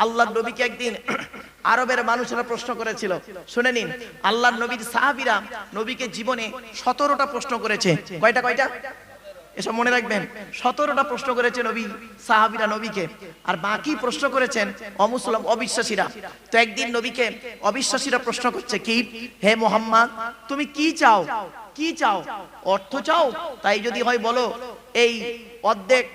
আল্লাহর নবীকে একদিন আরবের মানুষেরা প্রশ্ন করেছিল। শুনে নিন, আল্লাহর নবীর সাহাবীরা নবীকে জীবনে 17টা প্রশ্ন করেছে। কয়টা কয়টা? এসব মনে রাখবেন। 17টা প্রশ্ন করেছে নবী সাহাবীরা নবীকে, আর বাকি প্রশ্ন করেছেন অমুসলিম অবিশ্বাসীরা। তো একদিন নবীকে অবিশ্বাসীরা প্রশ্ন করছে, কি হে মুহাম্মদ, তুমি কি চাও? কি চাও? অর্থ চাও? তাই যদি হয় বলো, এই অর্ধেক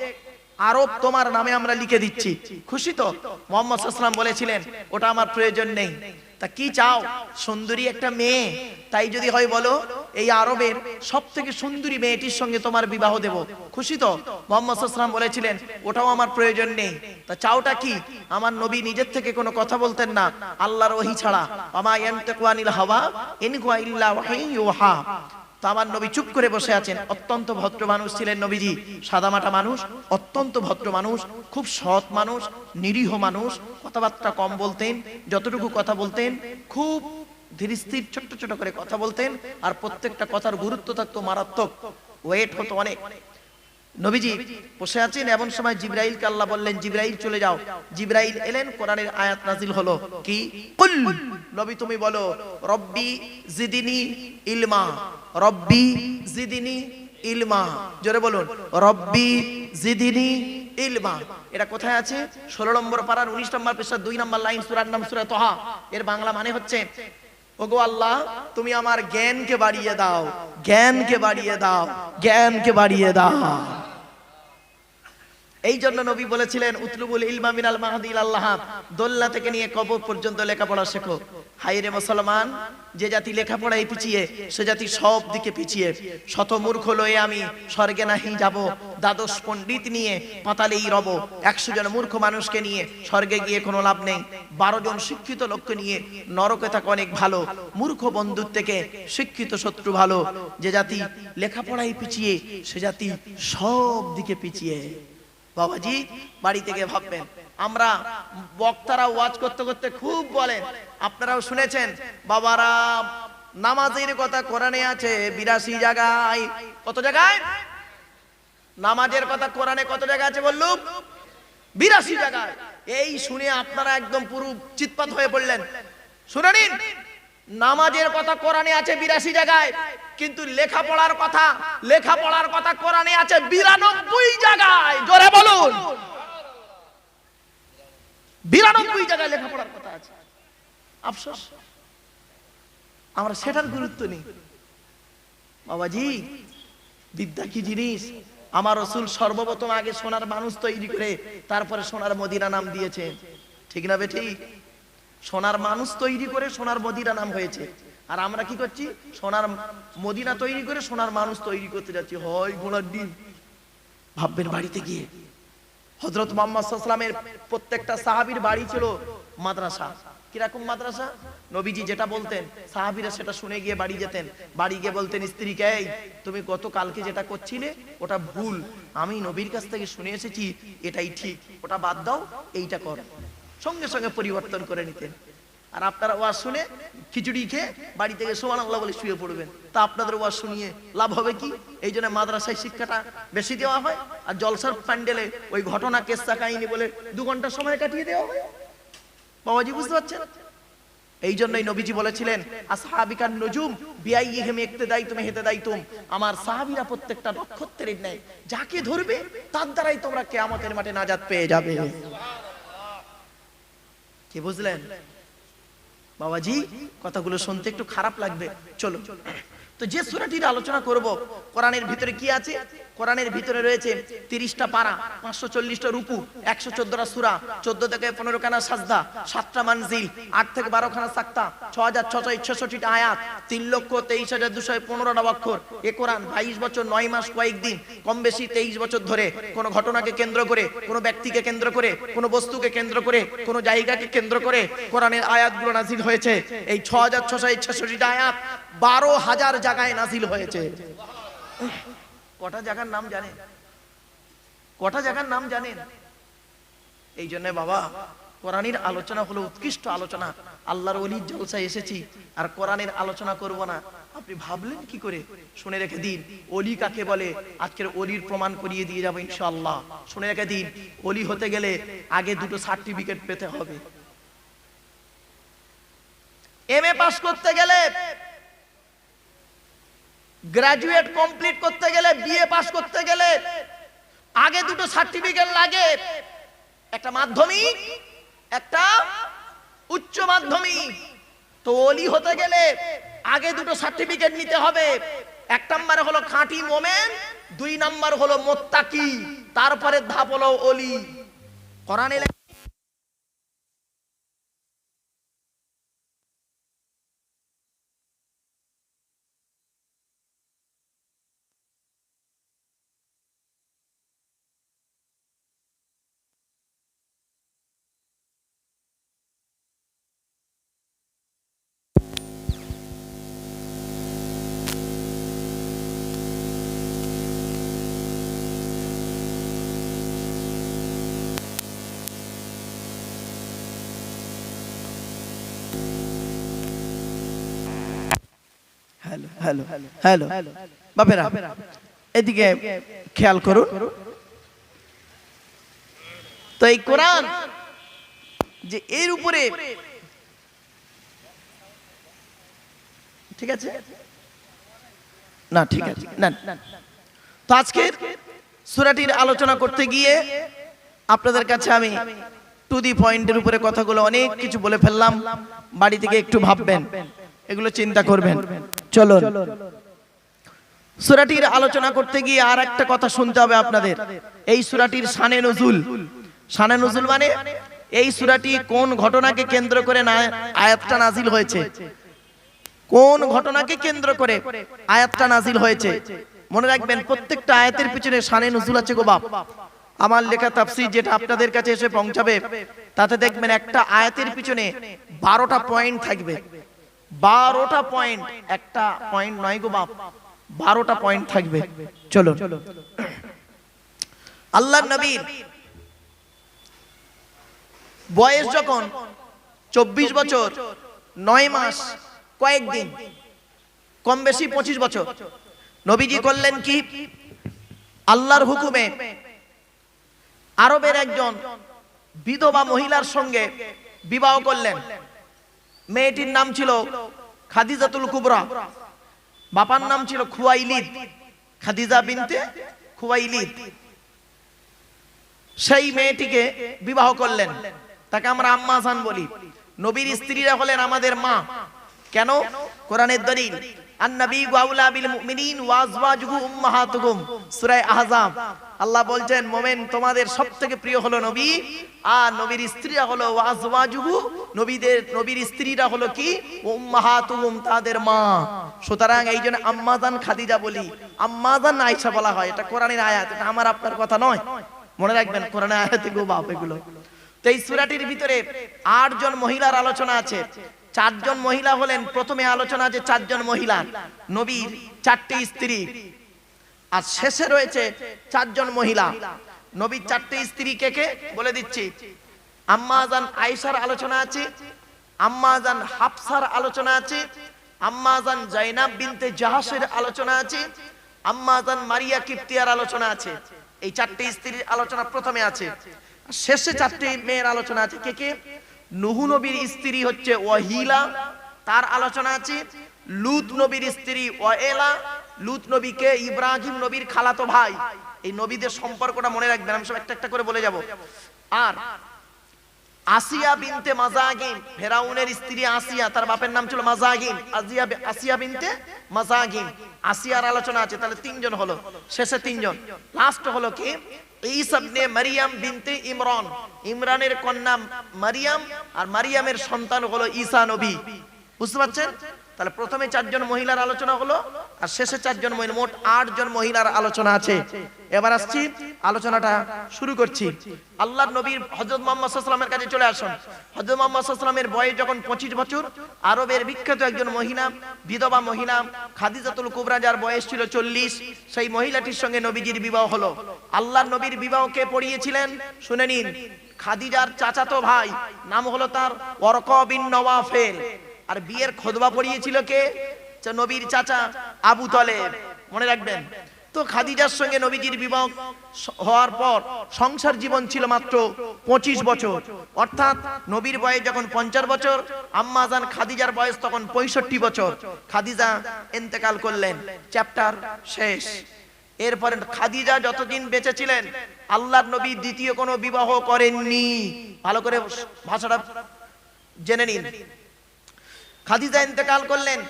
আরব তোমার নামে আমরা লিখে দিচ্ছি, খুশি তো? মুহাম্মদ সাল্লাল্লাহু আলাইহি ওয়াসাল্লাম বলেছিলেন, ওটা আমার প্রয়োজন নেই। তা কি চাও? সুন্দরী একটা মেয়ে, তাই যদি হয় বলো, এই আরবের সবথেকে সুন্দরী মেয়েটির সঙ্গে তোমার বিবাহ দেব, খুশি তো? মুহাম্মদ সাল্লাল্লাহু আলাইহি ওয়াসাল্লাম বলেছিলেন, ওটাও আমার প্রয়োজন নেই। তা চাওটা কি? আমার নবী নিজের থেকে কোনো কথা বলতেন না আল্লাহর ওহী ছাড়া। আমা ইয়ানতাকু আনিল হাওয়া ইন হুয়া ইল্লা ওয়াহিয়ুন ইউহা। তো আমার নবী চুপ করে বসে আছেন। অত্যন্ত ভদ্র মানুষ ছিলেন নবীজি, সাদামাটা মানুষ, অত্যন্ত ভদ্র মানুষ, খুব সৎ মানুষ, নিরীহ মানুষ, কথাবার্তা কম বলতেন, যতটুকু কথা বলতেন খুব ধীর স্থির ছোট্ট ছোট করে কথা বলতেন, আর প্রত্যেকটা কথার গুরুত্ব থাকতো মারাত্মক, ওয়েট হতো অনেক। নবীজি বসে আছেন, এমন সময় জিবরাইলকে আল্লাহ বললেন, জিবরাইল চলে যাও। জিবরাইল এলেন, কোরআনের আয়াত নাজিল হলো, কি? কুল, নবী তুমি বলো, রব্বি জিদিনি ইলমা, রব্বি জিদিনি ইলমা। জোরে বলুন, রব্বি জিদিনি ইলমা। এটা কোথায় আছে? 16 নম্বর পারার 19 নম্বর পৃষ্ঠা 2 নম্বর লাইন, সূরার নাম সূরা তাহা। এর বাংলা মানে হচ্ছে, ওগো আল্লাহ, তুমি আমার জ্ঞানকে বাড়িয়ে দাও, জ্ঞানকে বাড়িয়ে দাও, জ্ঞানকে বাড়িয়ে দাও। এই জন্য নবী বলেছিলেন, উতলুবুল ইলমা মিনাল মাহদি ইলাল লাহাদ, দোল্লা থেকে নিয়ে কবর পর্যন্ত লেখাপড়া শেখো। হায়রে মুসলমান, যে জাতি লেখাপড়ায় পিছিয়ে, সে জাতি সব দিকে পিছিয়ে। শত মূর্খ লয়ে আমি স্বর্গে নাহি যাব, দ্বাদশ পণ্ডিত নিয়ে পাতালেই রব। 100 জন মূর্খ মানুষকে নিয়ে স্বর্গে গিয়ে কোনো লাভ নেই, 12 জন শিক্ষিত লোককে নিয়ে নরকে থাকা অনেক ভালো। মূর্খ বন্ধুর থেকে শিক্ষিত শত্রু ভালো। যে জাতি লেখাপড়ায় পিছিয়ে, সে জাতি সব দিকে পিছিয়ে। বাবাজি, বাড়ি থেকে ভাববেন, আমরা বক্তারা ওয়াজ করতে করতে খুব বলেন, আপনারাও শুনেছেন, বাবারা নামাজের কথা কোরআনে আছে 82 জায়গায়। কত জায়গায়? নামাজের কথা কোরআনে কত জায়গায় আছে বললুম? 82 জায়গায়। এই শুনে আপনারা একদম পুরো চিৎপাত হয়ে পড়লেন। শুনে নিন, নামাজের কথা কোরআনে আছে 82 জায়গায়, কিন্তু লেখাপড়ার কথা কোরআনে আছে 92 জায়গায়। জোরে বলুন, 92 জায়গায় লেখাপড়ার কথা আছে। আফসোস, আমরা সেটার গুরুত্ব নেই। বাবাজি, বিদ্যা কি জিনিস? আমার রাসূল সর্বপ্রথম আগে সোনার মানুষ তৈরি করে তারপরে সোনার মদিনা নাম দিয়েছে, ঠিক না বেঠিক? সোনার মানুষ তৈরি করে সোনার মদিনা নাম হয়েছে, আর আমরা কি করছি? সোনার মদিনা তৈরি করে সোনার মানুষ তৈরি করতে যাচ্ছি। হয় ঘোড়ার ডিম। ভাববেন, বাড়িতে গিয়ে হযরত মুহাম্মদ সাল্লাল্লাহু আলাইহি ওয়াসাল্লামের প্রত্যেকটা সাহাবীর বাড়ি ছিল মাদ্রাসা। কিরকম মাদ্রাসা? নবীজি যেটা বলতেন সাহাবীরা সেটা শুনে গিয়ে বাড়ি যেতেন। বাড়ি গিয়ে বলতেন স্ত্রীকে, এই তুমি গতকালকে যেটা করছিলে ওটা ভুল, আমি নবীর কাছ থেকে শুনে এসেছি এটাই ঠিক, ওটা বাদ দাও, এইটা করো। সঙ্গে সঙ্গে পরিবর্তন করে নিতেন। আর আপনারা ওয়াজ শুনে খিচুড়ি খেয়ে বাড়ি থেকে সুবহানাল্লাহ বলে শুয়ে পড়বেন। তা আপনাদের ওয়াজ শুনিয়ে লাভ হবে কি? এই জন্য মাদ্রাসায় শিক্ষাটা বেশি দেওয়া হয়, আর জলসার প্যান্ডেলে ওই ঘটনা কেসা কাহিনী বলে 2 ঘন্টা সময় কাটিয়ে দেওয়া হয়। বাবাজি, বুঝতে পারছেন? এই জন্যই নবীজি বলেছিলেন, আসহাবিকান নুজুম বিআইহিম ইক্তদাইতুম ইহতাদাইতুম। আমার সাহাবীরা প্রত্যেকটা নক্ষত্রের ন্যায়, যাকে ধরবে তার দ্বারাই তোমরা কিয়ামতের মাঠে নাজাত পেয়ে যাবে। কি বুঝলেন বাবাজি? কথাগুলো শুনতে একটু খারাপ লাগবে। চলো, তো যে সূরাটির আলোচনা করব, কোরআনের ভিতরে কি আছে? কোরআনের ভিতরে রয়েছে 30টা পারা, 540টা রুকু, 114টা সূরা, 14 থেকে 15 খানা সাজদা, 7টা মানজিল, 8 থেকে 12 খানা সাক্তা, 6666টা আয়াত, 3,23,215টা অক্ষর। এ কোরআন 22 বছর 9 মাস কয়েকদিন, কম বেশি 23 বছর ধরে কোন ঘটনাকে কেন্দ্র করে, কোন ব্যক্তিকে কেন্দ্র করে, কোন বস্তুকে কেন্দ্র করে, কোন জায়গাকে কেন্দ্র করে কোরআনের আয়াতগুলো নাজিল হয়েছে। এই 6666টা আয়াত 12,000 জায়গায় নাজিল হয়েছে। কটা জায়গার নাম জানেন? কটা জায়গার নাম জানেন? এই জন্য বাবা, কোরআনের আলোচনা হলো উৎকৃষ্ট আলোচনা। আল্লাহর ওলির জলসায় এসেছি আর কোরআনের আলোচনা করব না, আপনি ভাবলেন কি করে? শুনে রেখে দিন ওলি কাকে বলে, আজকের ওলির প্রমাণ করিয়ে দিয়ে যাবো ইনশাআল্লাহ। শুনে রেখে দিন ওলি হতে গেলে আগে দুটো সার্টিফিকেট পেতে হবে। এমএ পাস করতে গেলে, গ্রাজুয়েট কমপ্লিট করতে গেলে, বিএ পাস করতে গেলে আগে দুটো সার্টিফিকেট লাগে, একটা মাধ্যমিক, একটা উচ্চ মাধ্যমিক। তো ওলি হতে গেলে আগে দুটো সার্টিফিকেট নিতে হবে। এক নম্বর হলো খাঁটি মোমেন, দুই নম্বর হলো মোত্তাকি, তারপরে ধাপ হলো ওলি। কোরআনে হ্যালো হ্যালো হ্যালো বাপেরা এদিকে খেয়াল করুন তো। এই কোরআন যে এর উপরে, ঠিক আছে না, ঠিক আছে না। তো আজকে সূরাটির আলোচনা করতে গিয়ে আপনাদের কাছে আমি টু দি পয়েন্টের উপরে কথাগুলো অনেক কিছু বলে ফেললাম। বাড়ি থেকে একটু ভাববেন, এগুলো চিন্তা করবেন। চলুন সূরাটির আলোচনা করতে গিয়ে আর একটা কথা শুনতে হবে আপনাদের। এই সূরাটির শানে নুজুল। শানে নুজুল মানে এই সূরাটি কোন ঘটনাকে কেন্দ্র করে আয়াতটা নাজিল হয়েছে, কোন ঘটনাকে কেন্দ্র করে আয়াতটা নাজিল হয়েছে। মনে রাখবেন প্রত্যেকটা আয়াতের পিছনে শানে নুজুল আছে গো বাপ। আমার লেখা তাফসীর যেটা আপনাদের কাছে এসে পৌঁছাবে তাতে দেখবেন একটা আয়াতের পিছনে 12টা পয়েন্ট থাকবে। 12টা পয়েন্ট, একটা পয়েন্ট নয় গো বাপ, 12টা পয়েন্ট থাকবে। চলো, আল্লাহর নবীর বয়স যখন 24 বছর 9 মাস কয়েকদিন, কম বেশি 25 বছর, নবীজি করলেন কি? আল্লাহর হুকুমে আরবের একজন বিধবা মহিলার সঙ্গে বিবাহ করলেন। মেয়েটির নাম ছিল খাদিজাতুল কুবরা, বাবার নাম ছিল খুয়াইলিদ, খাদিজা বিনতে খুয়াইলিদ। সেই মেয়েটিকে বিবাহ করলেন, তাকে আমরা আম্মা জান বলি। নবীর স্ত্রীরা হলেন আমাদের মা। কেন? কোরআনের দলিল, আন-নবী আউলা বিল মুমিনিন ওয়া আজওয়াজুহু উম্মাহাতুহুম, সূরা আহজাব। আল্লাহ বলছেন মুমিন তোমাদের সবথেকে প্রিয় হলো নবী, আর নবীর স্ত্রীরা হলো ওয়া আজওয়াজুহু, নবীর স্ত্রীরা হলো কি? উম্মাহাতুহুম, তাদের মা। সুতরাং এইজন্য আম্মা জান খাদিজা বলি, আম্মা জান আয়েশা বলা হয়। এটা কোরআনের আয়াত, এটা আমার আপনার কথা নয়। মনে রাখবেন কোরআনের আয়াতে গো বাপ এগুলো। তো এই সূরাটির ভিতরে 8 জন মহিলার আলোচনা আছে। 4 জন মহিলা হলেন, প্রথমে আলোচনা আছে 4 জন মহিলা, নবীর 4টি স্ত্রী। আর শেষে রয়েছে 4 জন মহিলা। নবীর 4টি স্ত্রী কে কে বলে দিচ্ছি। আম্মা জান আয়েশার আলোচনা আছে, আম্মা জান হাফসার আলোচনা আছে, আম্মা জান জাইনাব বিনতে জাহাসের আলোচনা আছে, আম্মা জান মারিয়া কিপ্তিয়ার আলোচনা আছে। এই 4টি স্ত্রীর আলোচনা প্রথমে আছে। শেষে 4টি মেয়ের আলোচনা আছে। কে কে? নূহ নবীর স্ত্রী হচ্ছে ওয়াহিলা, তার আলোচনা আছে। লূত নবীর স্ত্রী ওয়াইলা, লূত নবীকে ইব্রাহিম নবীর খালাতো ভাই। এই নবীদের সম্পর্কটা মনে রাখবেন, আমি সব একটা একটা করে বলে যাব। আর আসিয়া বিনতে মাজাগিন, ফেরাউনের স্ত্রী আসিয়া, তার বাপের নাম ছিল মাজাগিন, আসিয়া বিনতে মাজাগিন, আসিয়ার আলোচনা আছে। তাহলে 3 জন হলো, শেষে 3 জন। লাস্ট হলো কি? ঈসা ইবনে মারইয়াম বিনতে ইমরান, ইমরানের কন্যা মারইয়াম, আর মারইয়ামের সন্তান হলো ঈসা নবী। বুঝতে পারছেন? তাহলে প্রথমে 4 জন মহিলার আলোচনা হলো, আর শেষে 4 জন মহিলা, মোট 8 জন মহিলার আলোচনা আছে। এবার আসছি, আলোচনাটা শুরু করছি। আল্লাহর নবীর হযরত মুহাম্মদ সাল্লাল্লাহু আলাইহি ওয়াসাল্লামের কাছে চলে আসুন। হযরত মুহাম্মদ সাল্লাল্লাহু আলাইহি ওয়াসাল্লামের বয়স যখন 25 বছর, আরবের বিখ্যাত একজন মহিলা, বিধবা মহিলা খাদিজাতুল কুবরা, যার বয়স ছিল 40, সেই মহিলাটির সঙ্গে নবীজির বিবাহ হলো। আল্লাহর নবীর বিবাহকে পড়িয়েছিলেন, শুনে নিন, খাদিজার চাচাতো ভাই, নাম হলো তার ওয়ারকা বিন নওয়াফেল। আর বিয়ের খুতবা পড়িয়েছিল কে? নবীর চাচা আবু তলেব, মনে রাখবেন তো। খাদিজার সঙ্গে নবীজির বিবাহ হওয়ার পর সংসার জীবন ছিল মাত্র 25 বছর, অর্থাৎ নবীর বয়স যখন 50 বছর, আম্মা জান খাদিজার বয়স তখন 65 বছর। খাদিজা ইন্তেকাল করলেন, চ্যাপ্টার শেষ। এরপরে খাদিজা যতদিন বেঁচে ছিলেন আল্লাহর নবী দ্বিতীয় কোনো বিবাহ করেননি। ভালো করে ভাষাটা জেনে নিন। খাদিজা ইন্তেকাল করলেন,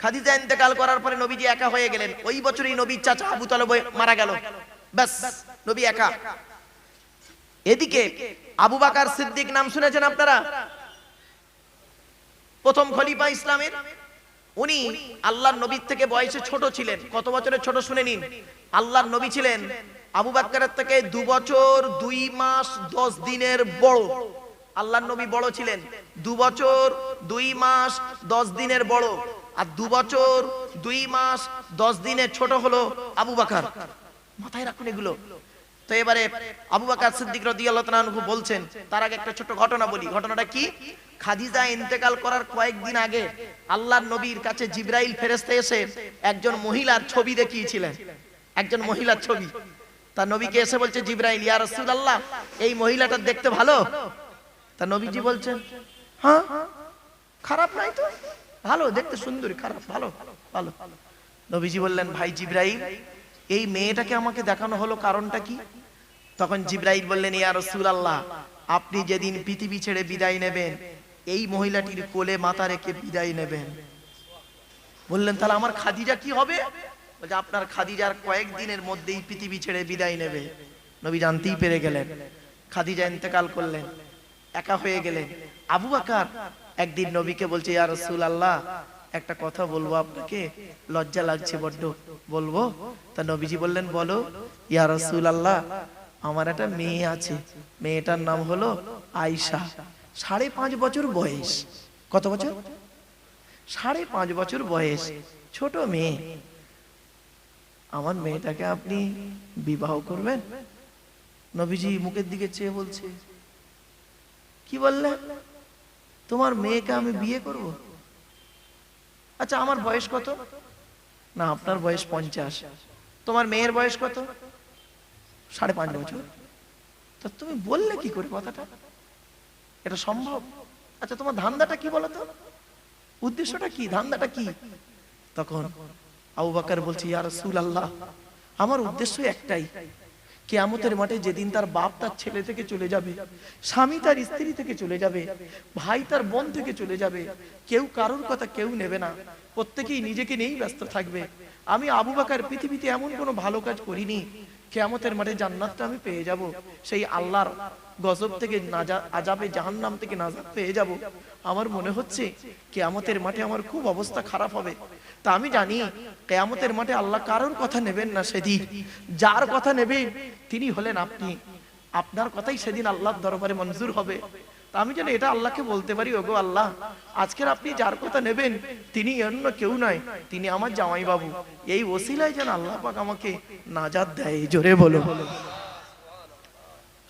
খাদিজা ইন্তেকাল করার পরে নবীজি একা হয়ে গেলেন। ওই বছরই নবীর চাচা আবু তালেব মারা গেল, ব্যাস নবী একা। এদিকে আবু বকর সিদ্দিক নাম শুনেছেন আপনারা? প্রথম খলিফা ইসলামের। উনি আল্লাহর নবীর থেকে বয়সে ছোট ছিলেন। কত বছরের ছোট শুনে নিন। আল্লাহর নবী ছিলেন আবু বকরের থেকে 2 বছর 2 মাস 10 দিনের বড়। আল্লাহর নবী বড় ছিলেন, 2 বছর 2 মাস 10 দিনের বড়, আর 2 বছর 2 মাস 10 দিনের ছোট হলো আবু বকর। মাথায় রাখুন এগুলো। তো এবারে আবু বকর সিদ্দিক রাদিয়াল্লাহু তাআলা আনহু বলছেন, তার আগে একটা ছোট ঘটনা বলি। ঘটনাটা কি? খাদিজা ইন্তেকাল করার কয়েকদিন আগে আল্লাহর নবীর কাছে জিবরাইল ফেরেশতা এসে একজন মহিলার ছবি দেখিয়েছিলেন, একজন মহিলার ছবি। তা নবীকে এসে বলছে জিবরাইল, ইয়া রাসূলুল্লাহ, এই মহিলাটা দেখতে ভালো? তা নবীজি বলছেন, হ্যাঁ খারাপ নাই তো, ভালো দেখতে, সুন্দরী, খারাপ ভালো ভালো। নবীজি বললেন, ভাই জিবরাইল, এই মেয়েটাকে আমাকে দেখানো হলো, কারণটা কি? তখন জিবরাইল বললেন, ইয়া রাসূলুল্লাহ, আপনি যেদিন পৃথিবী ছেড়ে বিদায় নেবেন এই মহিলাটির কোলে মাথা রেখে বিদায় নেবেন। বললেন, তাহলে আমার খাদিজা কি হবে? বলছে, আপনার খাদিজার কয়েকদিনের মধ্যেই পৃথিবী ছেড়ে বিদায় নেবে। নবী জানতেই পেরে গেলেন। খাদিজা ইন্তেকাল করলেন, একা হয়ে গেলেন। আবু বকর একদিন নবীকে বলছে, ইয়া রাসূলুল্লাহ, একটা কথা বলবো আপনাকে, লজ্জা লাগছে বড্ড, বলবো? তা নবীজি বললেন, বলো। ইয়া রাসূলুল্লাহ, আমার একটা মেয়ে আছে, মেয়েটার নাম হলো আয়েশা, 5.5 বছর বয়স। কত বছর? 5.5 বছর বয়স, ছোট মেয়ে। আমার মেয়েটাকে আপনি বিবাহ করবেন? নবীজি মুখের দিকে চেয়ে বলছে, কি বললে? তোমার মেয়েকে আমি বিয়ে করব? আচ্ছা, আমার বয়স কত? না, আপনার বয়স 50। তোমার মেয়ের বয়স কত? 5.5 বছর। তা তুমি বললে কি করে কথাটা? এটা সম্ভব? আচ্ছা, তোমার ধান্দাটা কি বলো তো? উদ্দেশ্যটা কি, ধান্দাটা কি? তখন আবু বকর বলছে, ইয়া রাসূলুল্লাহ, আমার উদ্দেশ্য একটাই, কিয়ামতের মাঠে যেদিন তার বাপ তার ছেলে থেকে চলে যাবে, স্বামী তার স্ত্রী থেকে চলে যাবে, ভাই তার বোন থেকে চলে যাবে, কেউ কারোর কথা কেউ নেবে না, প্রত্যেকেই নিজেকে নিয়েই ব্যস্ত থাকবে। আমি আবু বকর পৃথিবীতে এমন কোনো ভালো কাজ করিনি, কিয়ামতের মাঠে জান্নাতটা আমি পেয়ে যাব, সেই আল্লাহর গজব থেকে আযাবে জাহান্নাম থেকে নাজাত পেয়ে যাব। আমার মনে হচ্ছে কিয়ামতের মাঠে আমার খুব অবস্থা খারাপ হবে। তা আমি জানি কিয়ামতের মাঠে আল্লাহ কারোর কথা নেবেন না, সেদিন যার কথা নেবেন তিনি হলেন আপনি। আপনার কথাই সেদিন আল্লাহর দরবারে মঞ্জুর হবে। তা আমি যেন এটা আল্লাহকে বলতে পারি, ওগো আল্লাহ, আজকের আপনি যার কথা নেবেন তিনি অন্য কেউ নয়, তিনি আমার জামাই বাবু। এই ওসিলায় যেন আল্লাহ পাক আমাকে নাজাত দেয়। জোরে বলো।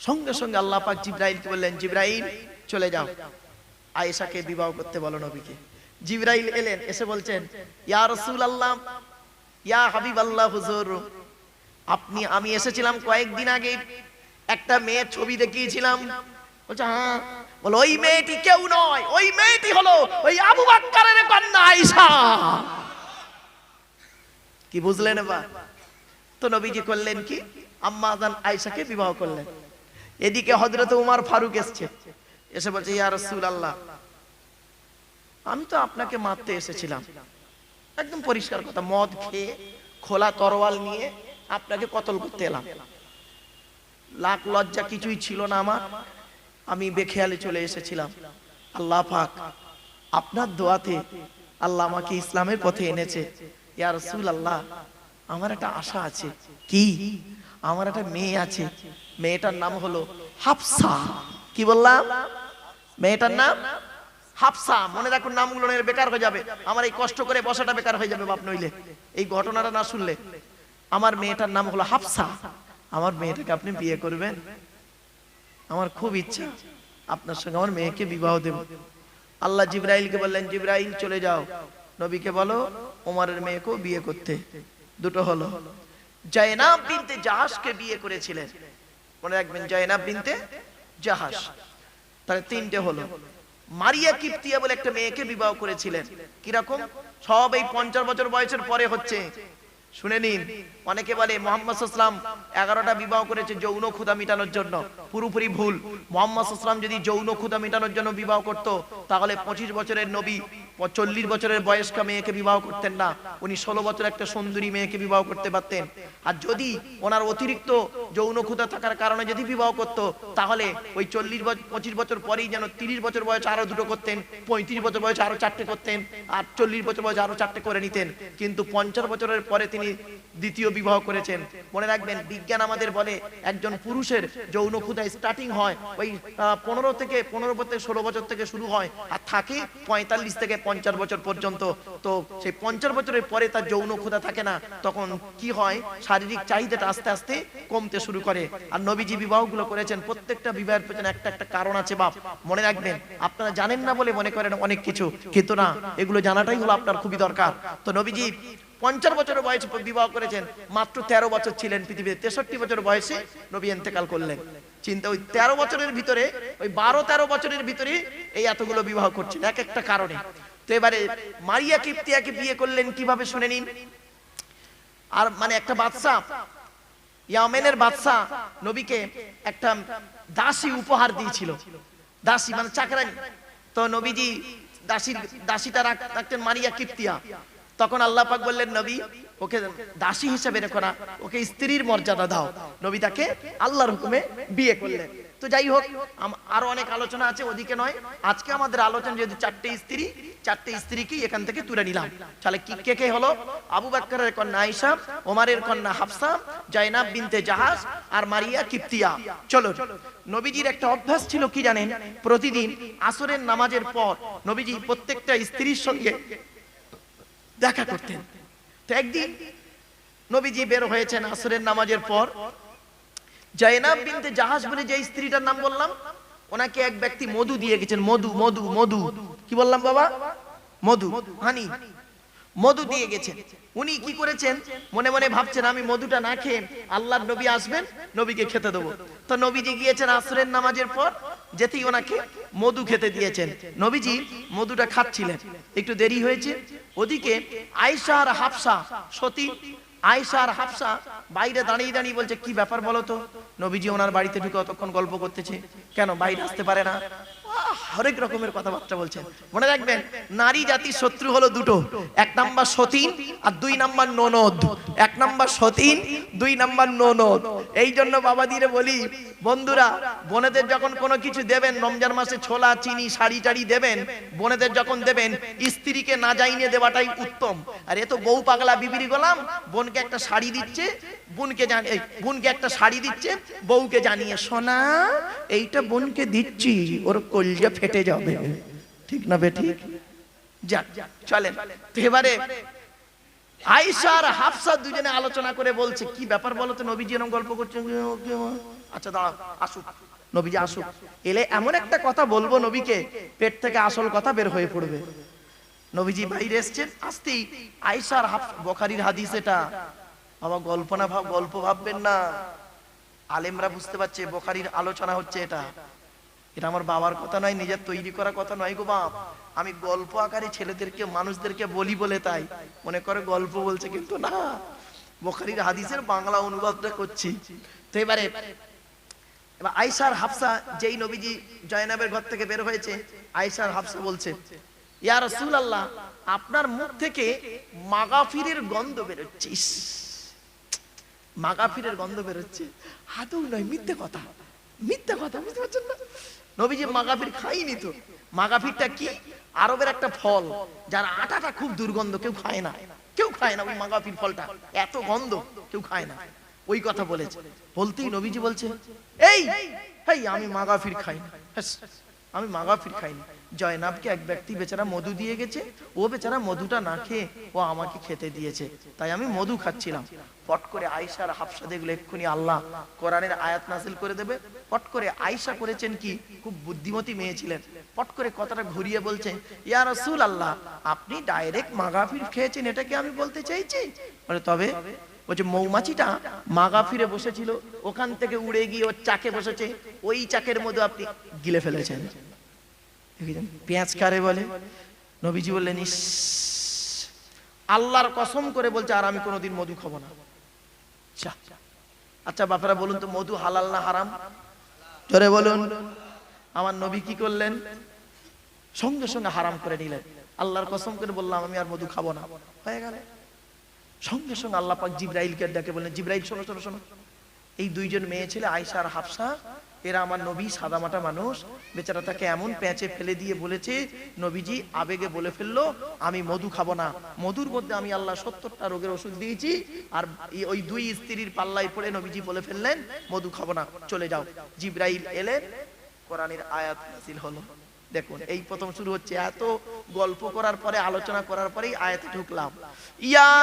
সঙ্গে সঙ্গে আল্লাহ পাক জিবরাইলকে বললেন, জিবরাইল চলে যাও, আয়েশাকে বিবাহ করতে বলো নবীকে। জিবরাইল এলেন, এসে বলছেন, ইয়া রাসূলুল্লাহ, ইয়া হাবিবাল্লাহ, হুজুর, আমি এসেছিলাম কয়েকদিন আগে, একটা মেয়ের ছবি দেখিয়েছিলাম। বলছে, হ্যাঁ। বলো, ওই মেয়েটি কেউ নয়, ওই মেয়েটি হলো ওই আবু বকরের কন্যা আয়েশা। কি বুঝলেন এবার? তো নবীজি করলেন কি, আম্মা জান আয়েশাকে বিবাহ করলেন। এদিকে হযরত ওমর ফারুক এসে বলছে, ইয়া রাসূলুল্লাহ, আমি তো আপনাকে মারতে এসেছিলাম, একদম পরিষ্কার কথা, মদ খেয়ে খোলা তরোয়াল নিয়ে আপনাকে কতল করতে এলাম। লাখ লজ্জা কিছুই ছিল না আমার, আমি বেখেয়ালে চলে এসেছিলাম। আল্লাহ পাক আপনার দোয়াতে আল্লাহ আমাকে ইসলামের পথে এনেছে। ইয়া রাসূলুল্লাহ, আমার একটা আশা আছে। কি? আমার একটা মেয়ে আছে, মেয়েটার নাম হলো হাফসা। কি বললাম? মেয়েটার নাম হাফসা। মনে রাখুন, নামগুলো নিয়ে বেকার হয়ে যাবে, আমার এই কষ্ট করে বসাটা বেকার হয়ে যাবে বাপ নইলে, এই ঘটনাটা না শুনলে। আমার মেয়েটার নাম হলো হাফসা, আমার মেয়েটাকে আপনি বিয়ে করবেন? আমার খুব ইচ্ছা আপনার সঙ্গে আমার মেয়েকে বিবাহ দেব। আল্লাহ জিবরাইলকে বললেন, জিবরাইল চলে যাও, নবীকে বলো ওমরের মেয়েকেও বিয়ে করতে। দুটো হলো। জায়নাব বিনতে জাহাশকে বিয়ে করেছিলেন, মনে রাখবেন, জায়নাব বিনতে জাহাশ। তাহলে তিনটে হলো। মারিয়া কিপ্তিয়া বলে একটা মেয়েকে বিবাহ করেছিলেন। কিরকম? সব এই 50 বছর বয়সের পরে হচ্ছে। শুনে নিন। অনেকে বলে মুহাম্মদ সাল্লাল্লাহু আলাইহি ওয়াসাল্লাম 11টা বিবাহ করেছে যৌন ক্ষুধা মেটানোর জন্য। পুরোপুরি ভুল। মুহাম্মদ সাল্লাল্লাহু আলাইহি ওয়াসাল্লাম যদি যৌন ক্ষুধা মেটানোর জন্য বিবাহ করত, তাহলে 25 বছরের নবী 40 বছরের বয়স্ক মেয়েকে বিবাহ করতেন না। উনি 16 বছর একটা সুন্দরী মেয়েকে বিবাহ করতে পারতেন। আর যদি ওনার অতিরিক্ত যৌন ক্ষুধা থাকার কারণে যদি বিবাহ করত, তাহলে ওই 25 বছর পরেই যেন 30 বছর বয়সে আরো দুটো করতেন, 35 বছর বয়সে আরো 4টে করতেন, আর 40 বছর বয়সে আরো 4টে করে নিতেন। কিন্তু 50 বছরের পরে তিনি দ্বিতীয় বিবাহ করেছেন। মনে রাখবেন, বিজ্ঞান আমাদের বলে একজন পুরুষের যৌন ক্ষুধা স্টার্টিং হয় ওই 15 থেকে 16 বছর থেকে শুরু হয়, আর থাকে 45 থেকে 50 বছর পর্যন্ত। তো সেই 50 বছরের পরে তার যৌন ক্ষুধা থাকে না। তখন কি হয়, শারীরিক চাহিদাটা আস্তে আস্তে কমতে শুরু করে। আর নবীজি বিবাহগুলো করেছেন, প্রত্যেকটা বিবাহের পেছনে একটা একটা কারণ আছে বাপ। মনে রাখবেন, আপনারা জানেন না বলে মনে করেন অনেক কিছু, কিন্তু না, এগুলো জানাটাই হলো আপনার খুবই দরকার। তো নবীজি 50 বছরের বয়সে বিবাহ করেছেন, মাত্র 13 বছর ছিলেন পৃথিবীতে। 63 বছর বয়সে নবী ইন্তেকাল করলেন। চিন্তা, ওই 13 বছরের ভিতরে, ওই 12-13 বছরের ভিতরে এই এতগুলো বিবাহ করছেন এক একটা কারণে। তো এবারে মারিয়া কিপ্তিয়াকে বিয়ে করলেন কিভাবে শুনে নিন। আর মানে একটা বাদশা, ইয়ামেনের বাদশা নবীকে একটা দাসী উপহার দিয়েছিল। দাসী মানে চাকরানি। তো নবীজি দাসীটা রাখতেন মারিয়া কিপ্তিয়া। তখন আল্লাহ পাক বললেন, নবী ওকে দাসী হিসেবে রেখো না, ওকে স্ত্রীর মর্যাদা দাও। নবী তাকে আল্লাহর হুকুমে বিয়ে করলেন। তো যাই হোক, আরো অনেক আলোচনা আছে, ওদিকে নয়। আজকে আমাদের আলোচনা যদি 4টে স্ত্রীকে এখান থেকে তুলে নিলাম। তাহলে কে কে হলো? আবু বকরের কন্যা আয়েশা, ওমরের কন্যা হাফসা, জায়নাব বিনতে জাহাশ আর মারিয়া কিপ্তিয়া। চলো, নবীজির একটা অভ্যাস ছিল কি জানেন? প্রতিদিন আসরের নামাজের পর নবীজি প্রত্যেকটা স্ত্রীর সঙ্গে দেখা করতেন। তো একদিন নবীজি বের হয়েছেন আসরের নামাজের পর। জায়নাব বিনতে জাহাশ বলে যে স্ত্রীটার নাম বললাম, ওনাকে এক ব্যক্তি মধু দিয়ে গেছেন। মধু মধু মধু কি বললাম বাবা? মধু, হানি, মধু দিয়ে গেছেন। উনি কি করেছেন? মনে মনে ভাবছেন, আমি মধুটা না খেয়ে আল্লাহর নবী আসবেন, নবীকে খেতে দেবো। তো নবীজি গিয়েছেন আসরের নামাজের পর, যেতেই ওনাকে মধু খেতে দিয়েছেন। নবীজি মধুটা খাচ্ছিলেন, একটু দেরি হয়েছে। ওদিকে আয়েশা আর হাফসা, সতী আয়েশা আর হাফসা বাইরে দাঁড়িয়ে দাঁড়িয়ে বলছে, কি ব্যাপার বলো তো? নবীজি ওনার বাড়িতে ঢুকে অতক্ষণ গল্প করতেছে, কেন বাইরে আসতে পারে না? হরেক রকমের কথাবার্তা বলছেন। মনে রাখবেন, নারী জাতির শত্রু হলো দুটো, 1 নাম্বার সতীন আর 2 নাম্বার ননদ। 1 নাম্বার সতীন, 2 নাম্বার ননদ। এই জন্য বাবাদিরে বলি, বন্ধুরা, বোনেদের যখন কোনো কিছু দেবেন, রমজান মাসে ছোলা, চিনি, শাড়ি টাড়ি দেবেন, বোনেদের যখন দেবেন, স্ত্রীকে না জানিয়ে দেওয়াটাই উত্তম। আর এ তো বউ পাগলা বিবির গোলাম, বোনকে একটা শাড়ি দিচ্ছে, বোনকে একটা শাড়ি দিচ্ছে, বউকে জানিয়ে, সোনা এইটা বোনকে দিচ্ছি, ওর কলজা ফেটে যাবে। ঠিক না বেঠিক? যাক, চলেন। তো এবারে আয়েশা আর হাফসা দুজনে আলোচনা করে বলছে, কি ব্যাপার বলো তো? নবীজি এরকম গল্প করছেন। আচ্ছা দাঁড়াও, আসুক নবীজি, আসুক। এলে এমন একটা কথা বলবো নবীকে, পেট থেকে আসল কথা বের হয়ে পড়বে। নবীজি বাইরে এসছেন, আসতেই আয়েশা আর হাফসা, বুখারীর হাদিস এটা বাবা, গল্প ভাববেন না। আলেমরা বুঝতে পারছে বুখারীর আলোচনা হচ্ছে। এটা আমার বাবার কথা নয়, নিজের তৈরি করা কথা নয় গো বাপ। আমি গল্প আকারে ছেলেদেরকে, মানুষদেরকে বলি বলে তাই মনে করে গল্প বলছে, কিন্তু না, বুখারীর হাদিসের বাংলা অনুবাদটা করছি। তো এবারে আয়েশা আর হাফসা, যেই নবীজি জয়নাবের ঘর থেকে বের হয়েছে, আয়েশা আর হাফসা বলছে, ইয়া রাসূলুল্লাহ, আপনার মুখ থেকে মাগাফিরের গন্ধ বেরোচ্ছে। মাগাফিরের গন্ধ বেরোচ্ছে। হাতও নয়, মিথ্যে কথা, মিথ্যে কথা, বুঝতে পারছেন না? নবীজি মাগাফির খাইনি তো। মাগাফিরটা কি? আরবের একটা ফল, যার আটাটা খুব দুর্গন্ধ, কেউ খায় না, কেউ খায় না। ওই মাগাফির ফলটা এত গন্ধ, কেউ খায় না। ওই কথা বলেছে। বলতেই নবীজি বলছে, এই আমি মাগাফির খাই না। আমি মাগাফির খাইনি। জয়নাবকে এক ব্যক্তি বেচারা মধু দিয়ে গেছে, ও বেচারা মধুটা না খেয়ে ও আমাকে খেতে দিয়েছে, তাই আমি মধু খাচ্ছিলাম। পট করে আয়েশা আর হাফসা দেখলো এক্ষুনি আল্লাহ কোরআনের আয়াত নাযিল করে দেবে। পট করে আয়েশা করেছেন কি, খুব বুদ্ধিমতী মেয়ে ছিলেন, পট করে কথাটা ঘুরিয়ে বলছেন, ইয়া রাসূলুল্লাহ, আপনি ডাইরেক্ট মাগাফির খেয়েছেন, এটাকে আমি বলতে চাইছি। বলে তবে? বলছে মৌমাছিটা মাগাফিরে বসেছিল, ওখান থেকে উড়ে গিয়ে ওর চাকে বসেছে, ওই চাকের মধ্যে আপনি গিলে ফেলেছেন। পেঁয়াজ কারে বলে? নবীজি বললেন, ইস, আল্লাহর কসম করে বলছে আর আমি কোনোদিন মধু খাবো না। আচ্ছা বাপেরা বলুন তো, মধু হালাল না হারাম? জোরে বলুন। আমার নবী কি করলেন? সঙ্গে সঙ্গে হারাম করে নিলেন। আল্লাহর কসম করে বললাম আমি আর মধু খাবো না, হয়ে গেল। সঙ্গে সঙ্গে আল্লাহ পাক জিবরাইলকে ডেকে বললেন, জিবরাইল শোনো শোনো শোনো, এই দুইজন মেয়ে ছেলে আয়েশা আর হাফসা, এরা আমার নবী সাদামাটা মানুষ, বেচারা তাকে এমন প্যাঁচে ফেলে দিয়ে বলেছে, নবীজি আবেগে বলে ফেললো আমি মধু খাবো না। মধুর মধ্যে আমি আল্লাহ 70টা রোগের ওষুধ দিয়েছি, আর ওই দুই স্ত্রীর পাল্লায় পড়ে নবীজি বলে ফেললেন মধু খাবো না, চলে যাও। জিবরাইল এলেন, কোরআনের আয়াত নাযিল হলো। দেখুন এই প্রথম শুরু হচ্ছে, এত গল্প করার পরে আলোচনা করার পরেই আয়াতে ঢুকলাম। ইয়া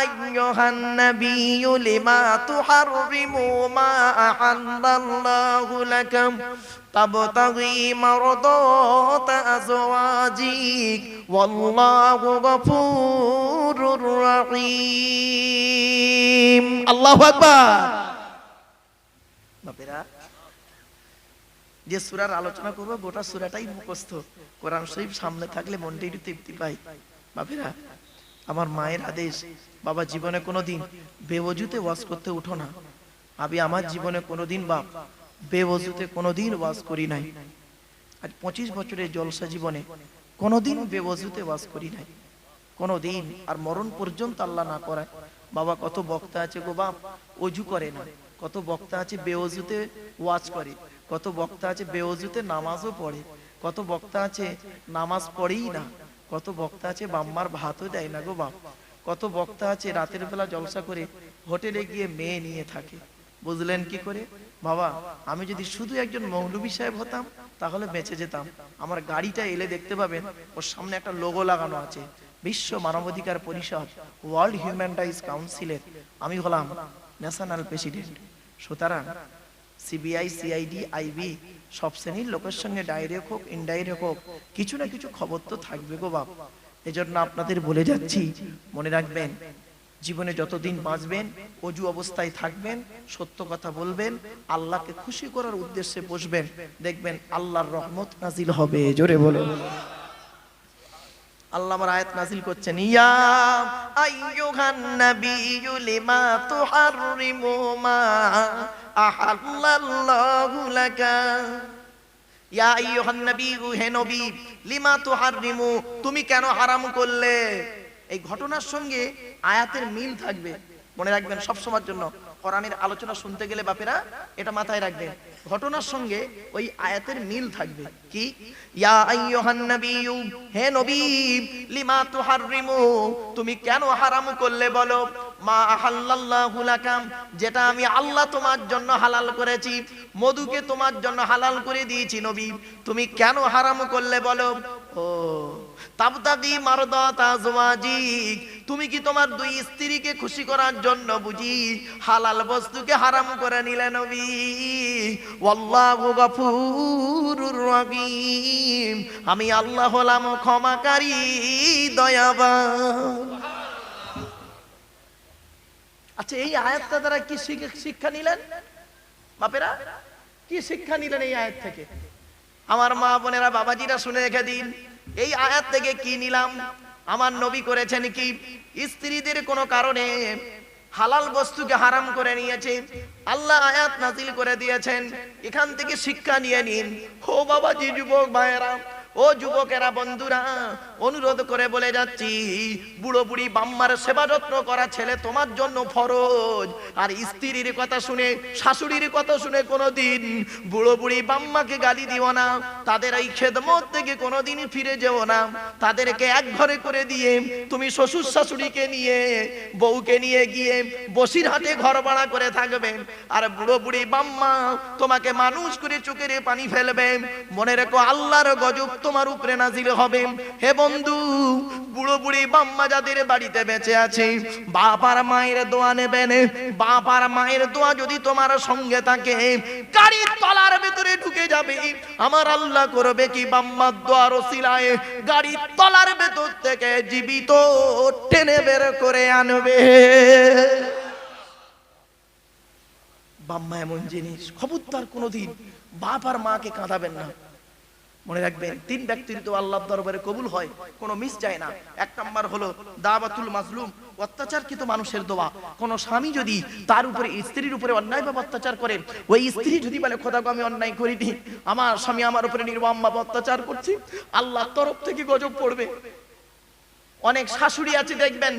আইয়ুহান নাবিয়্যু লিমা তুহাররিমু মা আহাল্লাল্লাহু লাকাম তাবতাগি মারদাতা আজওয়াজিক ওয়াল্লাহু গফুরুর রহিম। আল্লাহু আকবার। বাপেরা, যে সূরার আলোচনা করব গোটা সূরাটাই মুখস্থ, কোরআন শরীফ সামনে থাকলে মনটা একটু তৃপ্তি পায়। বাপেরা, আমার মায়ের আদেশ, বাবা জীবনে কোনোদিন বেওযুতে ওয়াজ করতে উঠো না। আমি আমার জীবনে কোনোদিন বাপ বেওযুতে কোনোদিন ওয়াজ করি নাই। আজ 25 বছরের জলসা জীবনে কোনোদিন বেওযুতে ওয়াজ করি নাই, কোনোদিন। আর মরণ পর্যন্ত আল্লাহ না করায়। বাবা কত বক্তা আছে গো বাপ ওযু করে না, কত বক্তা আছে বেওযুতে ওয়াজ করে, কত বক্তা আছে বেওযুতে নামাজও পড়ে, কত বক্তা আছে নামাজ পড়েই না, কত বক্তা আছে বাম্মার ভাতও দেয় না গো বাপ, কত বক্তা আছে রাতের বেলা জলসা করে হোটেলে গিয়ে মেয়ে নিয়ে থাকে। বুঝলেন কি করে? বাবা আমি যদি শুধু একজন মৌলভী সাহেব হতাম তাহলে বেঁচে যেতাম। আমার গাড়িটা এলে দেখতে পাবেন, ওর সামনে একটা লোগো লাগানো আছে, বিশ্ব মানবাধিকার পরিষদ, ওয়ার্ল্ড হিউম্যান রাইটস কাউন্সিলের আমি হলাম ন্যাশনাল প্রেসিডেন্ট। সুতরাং সিবিআই, সিআইডি, আইবি সব শ্রেণীর লোকের সঙ্গে ডাইরেক্ট হোক ইনডাইরেক্ট হোক কিছু না কিছু খবর তো থাকবে গো বাপ। এজন্য আপনাদের বলে যাচ্ছি, মনে রাখবেন জীবনে যতদিন বাঁচবেন অজু অবস্থায় থাকবেন, সত্য কথা বলবেন, আল্লাহকে খুশি করার উদ্দেশ্যে বসবেন, দেখবেন আল্লাহর রহমত নাজিল হবে। জোরে বলে আল্লাহ আমার আয়াত নাযিল করছেন, ইয়া আইয়ুহান নাবিয়্যু লিমা তুহাররিমু মা আহাল্লাল্লাহু লাকা। ইয়া আইয়ুহান নাবিয়্যু, হে নবী, লিমা তুহাররিমু, তুমি কেন হারাম করলে? এই ঘটনার সঙ্গে আয়াতের মিল থাকবে, মনে রাখবেন সব সময়ের জন্য। কোরআনের আলোচনা শুনতে গেলে বাপেরা এটা মাথায় রাখবেন, ঘটনার সঙ্গে ওই আয়াতের মিল থাকবে। কি? ইয়া আইয়ুহান নাবিয়্যু, হে নবী, লিমা তুহাররিমু, তুমি কেন হারাম করলে বলো, মা আহাল্লাল্লাহু লাকাম, যেটা আমি আল্লাহ তোমার জন্য হালাল করেছি, মধুকে তোমার জন্য হালাল করে দিয়েছি নবী, তুমি কেন হারাম করলে বলো? ও তাবতাগি মারদাতা আজওয়াজিক, তুমি কি তোমার দুই স্ত্রীকে খুশি করার জন্য বুঝি হালাল বস্তুকে হারাম করে নিলে নবী? ওয়াল্লাহু গফুরুর রহিম, আমি আল্লাহ হলাম ক্ষমাকারী দয়াবান। আচ্ছা এই আয়াতটা দ্বারা কি শিক্ষা নিলেন বাপেরা? কি শিক্ষা নিলেন এই আয়াত থেকে? আমার মা বোনেরা বাবাজিরা শুনে রেখে দিন, এই আয়াত থেকে কি নিলাম? আমার নবী করেছেন কি, স্ত্রীদের কোনো কারণে হালাল বস্তুকে হারাম করে নিয়েছে, আল্লাহ আয়াত নাযিল করে দিয়েছেন, এখান থেকে শিক্ষা নিয়ে নিন। ও বাবাজি, যুবক ভাইয়েরা, ও যুবকেরা বন্ধুরা, অনুরোধ করে বলে যাচ্ছি, বুড়ো বুড়ি বাম্মার সেবা যত্ন করা ছেলে তোমার জন্য ফরজ। আর স্ত্রীর কথা শুনে, শাশুড়ির কথা শুনে কোনোদিন বুড়ো বুড়ি বাম্মাকে গালি দিও না, তাদের এই খেদমত থেকে কোনোদিন ফিরে যেও না। তাদেরকে এক ঘরে করে দিয়ে তুমি শ্বশুর শাশুড়িকে নিয়ে, বউকে নিয়ে গিয়ে বসিরহাটে ঘর ভাড়া করে থাকবে। আর বুড়ো বুড়ি বাম্মা তোমাকে মানুষ করে চোখের পানি ফেলবে। মনে রেখো আল্লাহর গজব তোমার উপরে নাজিল হবে। হে বন্ধু, বুড়ো বুড়ি বাম্মা যাদের বাড়িতে বেঁচে আছে, বাপ আর মায়ের দোয়া নেবেন। বাপ আর মায়ের দোয়া যদি তোমার সঙ্গে থাকে, গাড়ির তলার ভিতরে ঢুকে যাবে। আমার আল্লাহ করবে কি, বাম্মার দোয়ার ওসিলায় গাড়ির তলার ভেতর থেকে জীবিত টেনে বের করে আনবে। বাম্মা এমন জিনিস, খবরদার কোনোদিন বাপ আর মাকে কাঁদাবেন না। মনে রাখবেন, তিন ব্যক্তির তো আল্লাহর দরবারে কবুল হয়, কোনো মিস যায় না। এক নাম্বার হলো দাওয়াতুল মাজলুম, অত্যাচারকৃত মানুষের দোয়া। কোন স্বামী যদি তার উপরে, স্ত্রীর উপরে অন্যায়ভাবে অত্যাচার করেন, ওই স্ত্রী যদি বলে খোদা গো আমি অন্যায় করিনি, আমার স্বামী আমার উপরে নির্মমভাবে অত্যাচার করছে, আল্লাহর তরফ থেকে গজব পড়বে। অনেক শাশুড়ি আছে দেখবেন,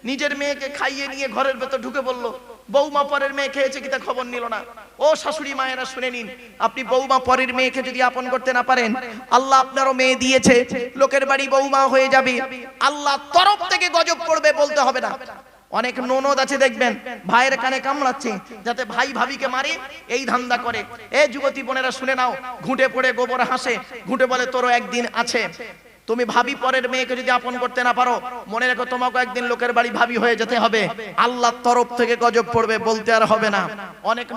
নিজের মেয়েকে খাইয়ে নিয়ে ঘরের ভেতর ঢুকে বললো, বৌমা পরের মেয়ে খেয়েছে কিনা খবর নিল না। ও শাশুড়ি মায়েরা শুনে নিন, আপনি বৌমা পরের মেয়েকে যদি আপন করতে না পারেন, আল্লাহ আপনারও মেয়ে দিয়েছে, লোকের বাড়ি বৌমা হয়ে যাবে, আল্লাহ তরফ থেকে গজব পড়বে, বলতে হবে না। অনেক ননদ আছে দেখবেন, ভাইয়ের কানে কামড়াচ্ছে যাতে ভাই ভাবিকে মারে, এই ধান্দা করে। এ যুবতী বোনেরা শুনে নাও, ঘুঁটে পড়ে গোবর হাসে, ঘুঁটে বলে তোরও একদিন আছে। তুমি ভাবি পরের মেয়েকে যদি আপন করতে না পারো, মনে রেখো তোমাকে একদিন লোকের বাড়ি ভাবি হয়ে যেতে হবে, আল্লাহর তরফ থেকে গজব পড়বে, বলতে আর হবে না। অনেক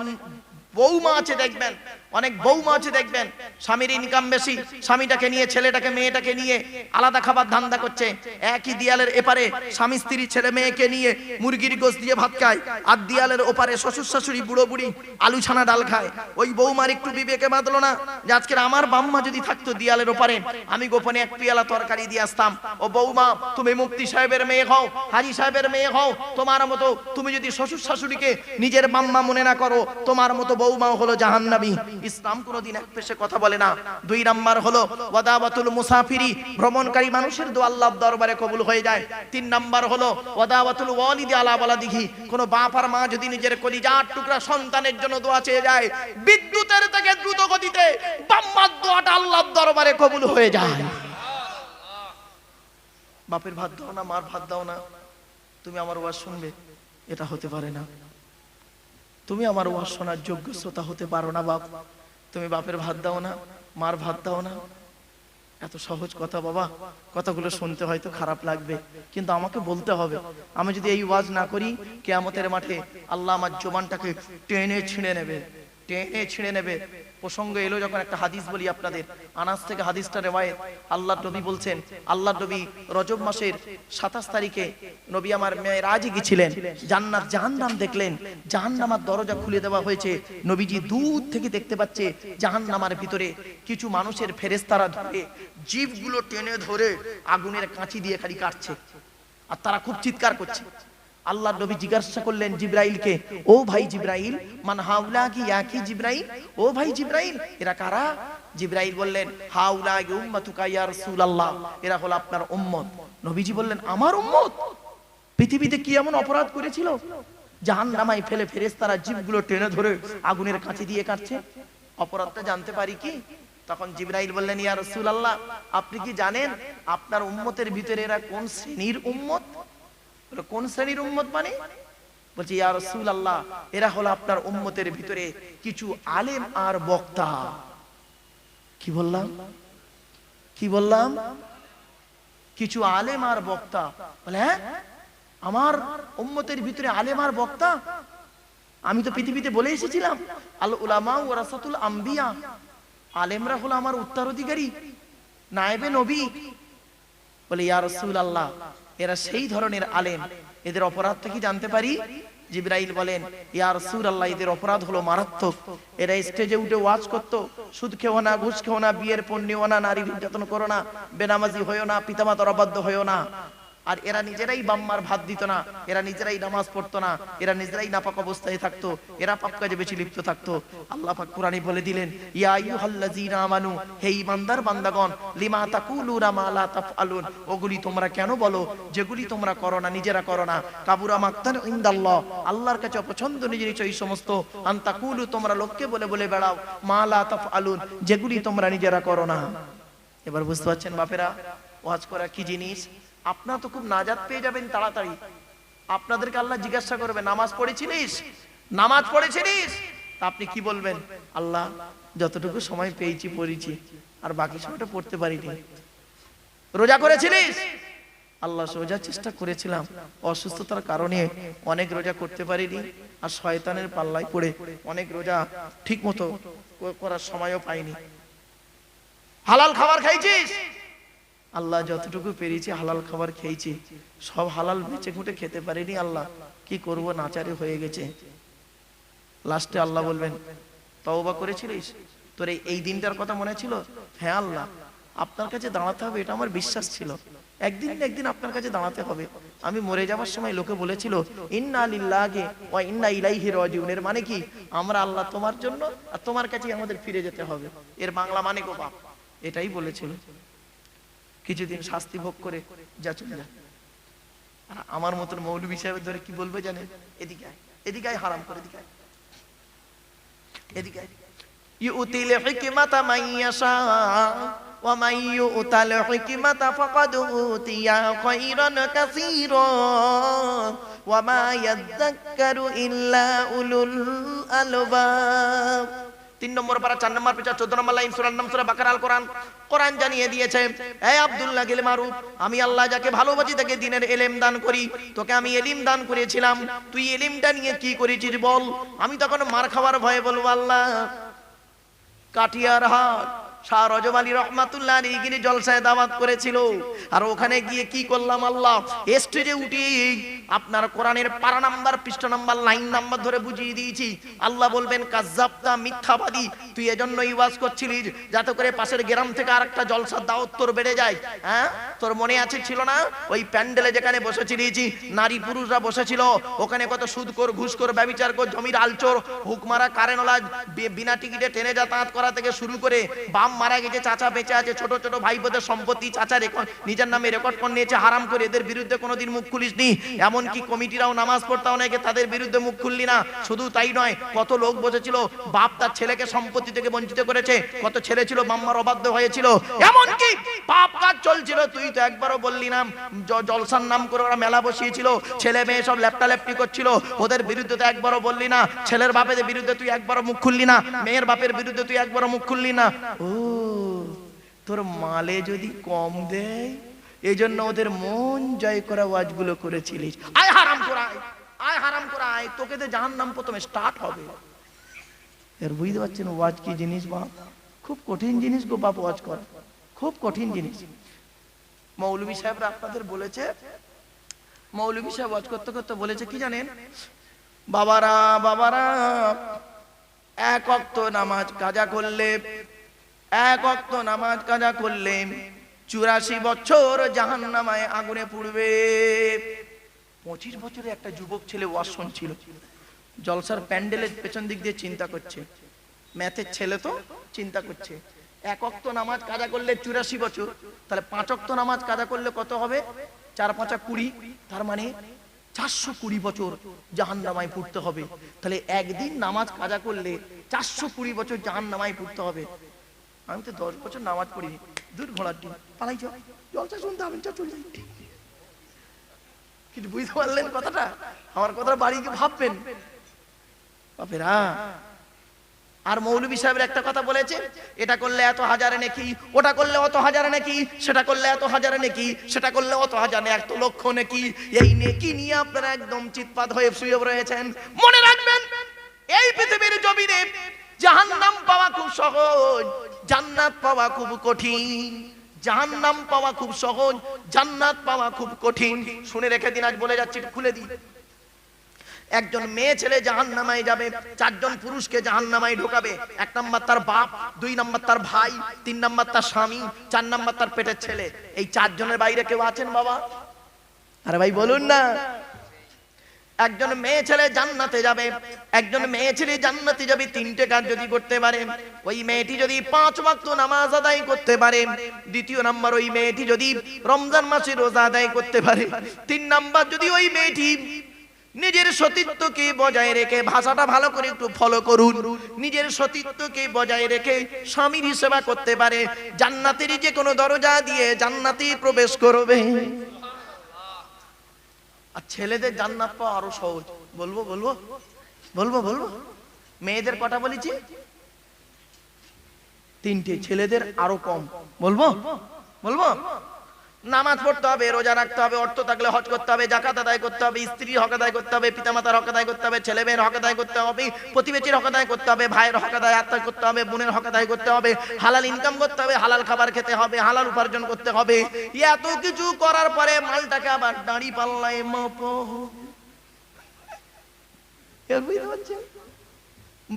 বৌমা আছে দেখবেন, অনেক বৌমা আছে দেখবেন, স্বামীর ইনকাম বেশি, স্বামীটাকে নিয়ে, ছেলেটাকে মেয়েটাকে নিয়ে আলাদা খাবার ধান্দা করছে। একই দিয়ালের এপারে স্বামী স্ত্রী ছেলে মেয়েকে নিয়ে মুরগির গোশত দিয়ে ভাত খায়, আর দিয়ালের ওপারে শ্বশুর শাশুড়ি বুড়ো বুড়ি আলু ছানা ডাল খায়। ওই বৌমার একটু বিবেকে বাঁধলো না যে আজকের আমার বাম্মা যদি থাকতো দিয়ালের ওপারে, আমি গোপনে এক পেয়ালা তরকারি দিয়ে আসতাম। ও বৌমা, তুমি মুফতি সাহেবের মেয়ে হও, হাজি সাহেবের মেয়ে হও, তোমার মতো তুমি যদি শ্বশুর শাশুড়িকে নিজের বাম্মা মনে না করো, তোমার মতো বৌমা হলো জাহান্নামী। ইসলাম কোনোদিন এক পেশে কথা বলে না। দুই নাম্বার হলো ওয়াদাওয়াতুল মুসাফিরি, ভ্রমণকারী মানুষের দোয়া আল্লাহর দরবারে কবুল হয়ে যায়। তিন নাম্বার হলো ওয়াদাওয়াতুল ওয়ালিদি আলা ওয়ালাদিহি, কোন বাপ আর মা যদি নিজের কলিজার টুকরা সন্তানের জন্য দোয়া চেয়ে যায়, বিদ্যুতের থেকে দ্রুত গতিতে বাম্মার দোয়াটা আল্লাহর দরবারে কবুল হয়ে যায়। বাপের ভাত দাও না, মার ভাত দাও না, তুমি আমার ওয়াজ শুনবে, এটা হতে পারে না। তুমি আমার ওয়াজ শোনার যোগ্য শ্রোতা হতে পারো না বাপ, তুমি বাপের ভাত দাও না, মার ভাত দাও না। এত সহজ কথা বাবা, কথাগুলো শুনতে হয়তো খারাপ লাগবে, কিন্তু আমাকে বলতে হবে। আমি যদি এই ওয়াজ না করি, কিয়ামতের মাঠে আল্লাহ আমার জবানটাকে টেনে ছিঁড়ে নেবে, টেনে ছিঁড়ে নেবে। প্রসঙ্গ এলো যখন, একটা হাদিস বলি আপনাদের, আনাস থেকে হাদিসটা রিওয়ায়াত। আল্লাহর নবী বলছেন, আল্লাহর নবী রজব মাসের 27 তারিখে নবী আমার মেরাজে গিয়েছিলেন, জান্নাত জাহান্নাম দেখলেন, জাহান্নামের দরজা খুলে দেওয়া হয়েছে। নবীজি দূর থেকে দেখতে পাচ্ছে জাহান্নামের ভিতরে কিছু মানুষের ফেরেশতারা ধরে জিভগুলো টেনে ধরে আগুনের কাঁচি দিয়ে খালি কাটছে, আর তারা খুব চিৎকার করছে। আল্লাহর নবী জিজ্ঞাসা করলেন জিবরাইলকে, ও ভাই জিবরাইল, মান হাউলা কি ইয়াকি জিবরাইল, ও ভাই জিবরাইল, এরা কারা? জিবরাইল বললেন, হাউলা উম্মাতুকা ইয়া রাসূলুল্লাহ, এরা হলো আপনার উম্মত। নবীজি বললেন, আমার উম্মত? পৃথিবীতে কি এমন অপরাধ করেছিল জাহান্নামায় ফেলে ফেরেশতারা জিভগুলো টেনে ধরে আগুনের কাঁচি দিয়ে কাটছে? অপরাধটা জানতে পারি কি? তখন জিবরাইল বললেন, ইয়া রাসূলুল্লাহ, আপনি কি জানেন আপনার উম্মতের ভিতরে এরা কোন শ্রেণীর উম্মত? কোন শ্রেণীর উম্মত মানে? বলছে, ইয়া রাসূলুল্লাহ, এরা হলো আপনার উম্মতের ভিতরে কিছু আলেম আর বক্তা। কি বললাম? কি বললাম? কিছু আলেম আর বক্তা। বলে, হ্যাঁ, আমার উম্মতের ভিতরে আলেম আর বক্তা? আমি তো পৃথিবীতে বলে এসেছিলাম, আল উলামা ওয়ারাসাতুল আম্বিয়া, আলেমরা হলো আমার উত্তরাধিকারী, নায়েবে নবী। বলে, ইয়া রাসূলুল্লাহ, এরা সেই ধরনের আলেম, এদের অপরাধটা কি জানতে পারি? জিবরাইল বলেন, ইয়া রাসূলুল্লাহ, এদের অপরাধ হলো মারাত্মক। এরা স্টেজে উঠে ওয়াজ করতো, সুদ খেও না, ঘুষ খেও না, বিয়ের পর নিও না, নারী নির্যাতন করো না, বেনামাজি হইও না, পিতামাতার অবাধ্য হইও না। আর এরা নিজেরাই বাম্মার ভাত দিত না, এরা নিজেরাই নামাজ পড়তো না, এরা নিজেরাই নাপাক অবস্থায় থাকতো, এরা পাপ কাজে বেশি লিপ্ত থাকতো। আল্লাহ পাক কোরআনে বলে দিলেন, ইয়া আইয়ুহাল্লাযীনা আমানু, হে ঈমানদার বান্দাগণ, লিমা তাকুলুনা মা লা তাফআলুন, ওগুলি তোমরা কেন বলো যেগুলি তোমরা করো না, নিজেরা করো না। কাবুরা মাকতান ইনদাল্লাহ, আল্লাহর কাছে অপছন্দ নিজের এই সমস্ত, আন তাকুলু, তোমরা লোককে বলে বলে বেড়াও, মা লা তাফআলুন, যেগুলি তোমরা নিজেরা করো না। এবার বুঝতে পারছেন বাপেরা, ওয়াজ করা কি জিনিস? আপনারা তো খুব নাজাত পেয়ে যাবেন তাড়াতাড়ি। আপনাদেরকে আল্লাহ জিজ্ঞাসা করবে, নামাজ পড়েছিলিস? নামাজ পড়েছিলিস? তা আপনি কি বলবেন? আল্লাহ, যতটুকু সময় পেয়েছি পড়েছি, আর বাকি সময়টা পড়তে পারিনি। রোজা করেছিলিস? আল্লাহ, রোজার চেষ্টা করেছিলাম, অসুস্থতার কারণে অনেক রোজা করতে পারিনি, আর শয়তানের পাল্লায় পড়ে অনেক রোজা ঠিক মতো করার সময়ও পাইনি। হালাল খাবার খাইছিস? আল্লাহ, যতটুকু পেরেছি হালাল খাবার খেয়েছি, সব হালাল বেঁচে ঘুটে খেতে পারিনি। আল্লাহ, কি করব, নাচারে হয়ে গেছে। লাস্টে আল্লাহ বলবেন, তওবা করেছিলিস? তোর এই দিনটার কথা মনে ছিল? হ্যাঁ আল্লাহ, আপনার কাছে দাঁড়াতে হবে এটা আমার বিশ্বাস ছিল, একদিন না একদিন আপনার কাছে দাঁড়াতে হবে। আমি মরে যাওয়ার সময় লোকে বলেছিল ইন্না লিল্লাহি ওয়া ইন্না ইলাইহি রাজিউন, এর মানে কি? আমরা আল্লাহ তোমার জন্য আর তোমার কাছেই আমাদের ফিরে যেতে হবে, এর বাংলা মানে গো বাপ, এটাই বলেছিল। কিছুদিন শাস্তি ভোগ করে যা চলে যা। আর আমার মতন মৌলভী সাহেবের ধরে কি বলবে জানেন? এদিকে আয়, এদিকে আয়, হারাম করে এদিকে আয়, এদিকে আয়। ইউতিল হিকমাতা মান ইয়াশা ওয়া মান ইউতাল হিকমাতা ফাকাদ উতিয়া খায়রান কাসীরা ওয়া মা ইয়াযাক্কারু ইল্লা উলুল আলবাব। 3 নম্বর পারা 4 নম্বর পৃষ্ঠা 14 নম্বর লাইন, সূরার নাম সূরা বাকারা। আল কোরআন, কোরআন জানিয়ে দিয়েছে, হে আব্দুল্লাহ গিল মারুফ, আমি আল্লাহ যাকে ভালোবাসি তাকে দ্বীনের ইলম দান করি। তোকে আমি ইলম দান করেছিলাম, তুই ইলমটা নিয়ে কি করেছিস বল? আমি তখন মার খাওয়ার ভয়ে বলবো, আল্লাহ, কাটিয়ার হাট শাহ রজব আলী রহমাতুল্লাহ আলাইহি গিয়ে জলসায় দাওয়াত করেছিল, আর ওখানে গিয়ে কি করলাম আল্লাহ, স্টেজে উঠি আপনার কোরআনের পারা নাম্বার, পৃষ্ঠা নাম্বার, লাইন নাম্বার ধরে বুঝিয়ে দিয়েছি। আল্লাহ বলবেন, কাজ্জাবতা, মিথ্যাবাদী, তুই এজন্যই ওয়াজ করছিলিস যাতে করে পাশের গ্রাম থেকে আরেকটা জলসার দাওয়াত তোর বেড়ে যায়। হ্যাঁ, তোর মনে আছে ছিল না ওই প্যান্ডেলে যেখানে বসেছিলিস, নারী পুরুষরা বসেছিল, ওখানে কত সুদখোর, ঘুষখোর, ব্যভিচারখোর, জমির আলচোর, হুকমারা, কারেনওয়ালা, বিনা টিকিটে ট্রেনে যাতায়াত করা থেকে শুরু করে, বাম মারা গেছে, চাচা বেঁচে আছে, ছোট ছোট ভাইবোদের সম্পত্তি চাচা নিজের নামে রেকর্ড করে নিয়েছে হারাম করে, এদের বিরুদ্ধে কোনোদিন মুখ খুলিসনি। এমনকি কমিটিরাও নামাজ পড়তে অনেকে, তাদের বিরুদ্ধে মুখ খুললি না। শুধু তাই নয়, কত লোক বসেছিল, বাপ তার ছেলেকে সম্পত্তি থেকে বঞ্চিত করেছে, কত ছেলে ছিল বাম্মার অবাধ্য হয়েছিল, এমনকি পাপ কাজ চলছিল, তুই তো একবারও বললি না। জলসার নাম করে ওরা মেলা বসিয়েছিল, ছেলে মেয়ে সব লেপটালেপটি করছিল, ওদের বিরুদ্ধে তো একবারও বললি না। ছেলের বাপের বিরুদ্ধে তুই একবারও মুখ খুললি না, মেয়ের বাপের বিরুদ্ধে তুই একবারও মুখ খুললি না। ও, তোর মালে যদি কম দেয় এই জন্য ওদের মন জয় করা ওয়াজগুলো করেছিলিস। আয় হারাম করা, আয় হারাম করা, আয়, তোকে তো জাহান্নাম প্রথমে স্টার্ট হবে। এর বুঝতে পারছেন ওয়াজ কি জিনিস বাপ? খুব কঠিন জিনিস গো বাপ, ওয়াজ করা খুব কঠিন জিনিস। মৌলভী সাহেবরা আপনাদের বলেছে, মৌলভী সাহেব ওয়াজ করতে করতে বলেছে কি জানেন? বাবারা বাবারা, এক ওয়াক্ত নামাজ কাজা করলে, এক ওয়াক্ত নামাজ কাজা করলে 84 বছর জাহান্নামায় আগুনে পুড়বে। 25 বছরের একটা যুবক ছেলে ওয়াজ শুনছিল, জলসার প্যান্ডেলের পেছন দিক দিয়ে চিন্তা করছে, ম্যাথের ছেলে তো চিন্তা করছে, এক ওয়াক্ত নামাজ কাজা করলে 84 বছর, তাহলে 5 ওয়াক্ত নামাজ কাজা করলে কত হবে? 4 5 20, তার মানে 420 বছর জাহান্নামায় পুড়তে হবে। তাহলে একদিন নামাজ কাজা করলে 420 বছর জাহান্নামায় পুড়তে হবে। আমি তো 10 বছর নামাজ পড়িনি, দূর ঘোড়ার ডিম, পালাই যাও, জলসা শুনতে আমি চলে যাই। কিন্তু বুঝতে পারলেন কথাটা? আমার কথাটা বাড়ি গিয়ে ভাববেন বাপেরা। আর মৌলভী সাহেবের একটা কথা বলেছে, এটা করলে এত হাজারে নেকি, ওটা করলে অত হাজারে নেকি, সেটা করলে এত হাজারে নেকি, সেটা করলে অত হাজারে 1 লক্ষ নেকি। এই নেকি নিয়ে আপনারা একদম চিৎপাত হয়ে শুয়ে রয়েছেন। মনে রাখবেন, এই পৃথিবীর জমিনে জাহান্নাম পাওয়া খুব সহজ, জান্নাত পাওয়া খুব কঠিন। জাহান্নাম পাওয়া খুব সহজ, জান্নাত পাওয়া খুব কঠিন। শুনে রেখে দিন, আজ বলে যাচ্ছি, খুলে দিই। একজন মেয়ে ছেলে জাহান্নামায় যাবে, 4 জন পুরুষকে জাহান্নামায় ঢোকাবে। 1 নাম্বার তার বাপ, 2 নাম্বার তার ভাই, 3 নাম্বার তার স্বামী, 4 নাম্বার তার পেটের ছেলে। এই 4 জনের বাইরে কেউ আছেন বাবা? আরে ভাই বলুন না, একজন মেয়ে ছেলে জান্নাতে যাবে, একজন মেয়ে ছেলে জান্নাতে যাবে তিনটে কাজ যদি করতে পারে। ওই মেয়েটি যদি 5 ওয়াক্ত নামাজ আদায় করতে পারে, দ্বিতীয় নাম্বার ওই মেয়েটি যদি রমজান মাসে রোজা আদায় করতে পারে, 3 নাম্বার যদি ওই মেয়েটি নিজের সতীত্বকে বজায় রেখে, ভাষাটা ভালো করে একটু ফলো করুন, নিজের সতীত্বকে বজায় রেখে স্বামীর সেবা করতে পারে, জান্নাতের যে কোনো দরজা দিয়ে জান্নাতে প্রবেশ করবে। আর ছেলেদের জান্নাত পাওয়া আরো সহজ। বলবো বলবো বলবো বলবো মেয়েদের কটা বলেছি? 3টে, ছেলেদের আরো কম। বলবো বলবো নামাজ পড়তে হবে, রোজা রাখতে হবে, অর্থ থাকলে হজ করতে হবে, যাকাত আদায় করতে হবে, স্ত্রীর হক আদায় করতে হবে, পিতামাতার হক আদায় করতে হবে, ছেলে মেয়ের হক আদায় করতে হবে, প্রতিবেশীর হক আদায় করতে হবে, ভাইয়ের হক আদায় করতে হবে, বোনের হক আদায় করতে হবে, হালাল ইনকাম করতে হবে, হালাল খাবার খেতে হবে, হালাল উপার্জন করতে হবে। এত কিছু করার পরে মালটাকে আবার দাড়ি পাল্লায় মাপো।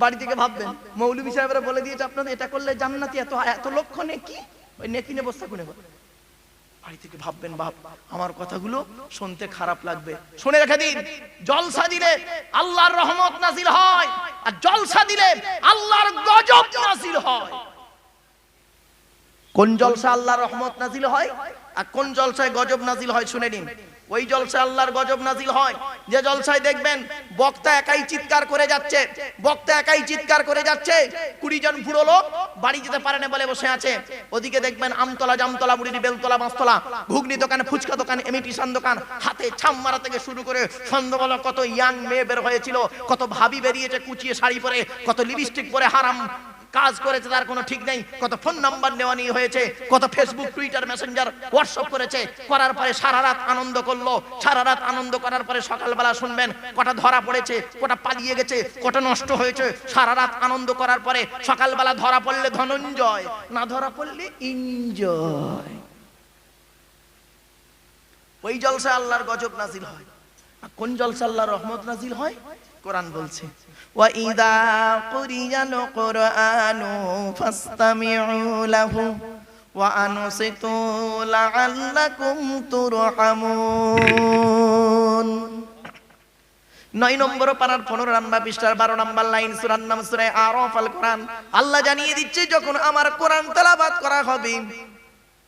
বাড়ি থেকে ভাববেন মৌলভী সাহেবরা বলে দিয়েছে আপনাদের এটা করলে জান্নাতি, এত এত লক্ষ নেকি, ওই নেকি নে বস্তা কোনে। বাড়ি থেকে ভাববেন, বাপ আমার কথাগুলো শুনতে খারাপ লাগবে, শুনে রেখে দিন। জলসা দিলে আল্লাহর রহমত নাজিল হয়, আর জলসা দিলে আল্লাহর গজব নাজিল হয়। কোন জলসা আল্লাহর রহমত নাজিল হয় আর কোন জলসায় গজব নাজিল হয় শুনে নিন। ওই জলসায় আল্লাহর গজব নাজিল হয় যে জলসায় দেখবেন বক্তা একাই চিৎকার করে যাচ্ছে, বক্তা একাই চিৎকার করে যাচ্ছে, 20 জন বুড়ো লোক বাড়ি যেতে পারে না বলে বসে আছে। ওদিকে দেখবেন আমতলা, জামতলা, বুড়ির বেলতলা, মাছতলা, ঘুগনি দোকান, ফুচকা দোকান, ইমিটেশন দোকান, হাতে ছাম মারা থেকে শুরু করে সন্ধ্যাবেলা কত ইয়াং মেয়ে বের হয়েছিল, কত ভাবি বেরিয়েছে কুচিয়ে শাড়ি পরে, কত লিপস্টিক পরে হারাম কাজ করেছে তার কোনো ঠিক নেই, কত ফোন নাম্বার নেওয়া নিয়ে হয়েছে, কত ফেসবুক, টুইটার, মেসেঞ্জার, হোয়াটসঅ্যাপ করেছে, করার পরে সারা রাত আনন্দ করলো। সারা রাত আনন্দ করার পরে সকালবেলা শুনবেন কটা ধরা পড়েছে, কটা পালিয়ে গেছে, কটা নষ্ট হয়েছে। সারা রাত আনন্দ করার পরে সকালবেলা ধরা পড়লে ধনঞ্জয়, না ধরা পড়লে এনজয়। ওই জলসা আল্লাহর গজব নাজিল হয়। আর কোন জলসা আল্লাহর রহমত নাজিল হয়? কোরআন বলছে وَإِذَا قُرِئَ الْقُرْآنُ فَاسْتَمِعُوا لَهُ وَأَنصِتُوا لَعَلَّكُمْ تُرْحَمُونَ। 9 নম্বর পারার 15 নম্বর পৃষ্ঠার 12 নম্বর লাইন, সূরার নাম সূরা আরাফ। আল কোরআন আল্লাহ জানিয়ে দিচ্ছে যখন আমার কোরআন তেলাওয়াত করা হবে,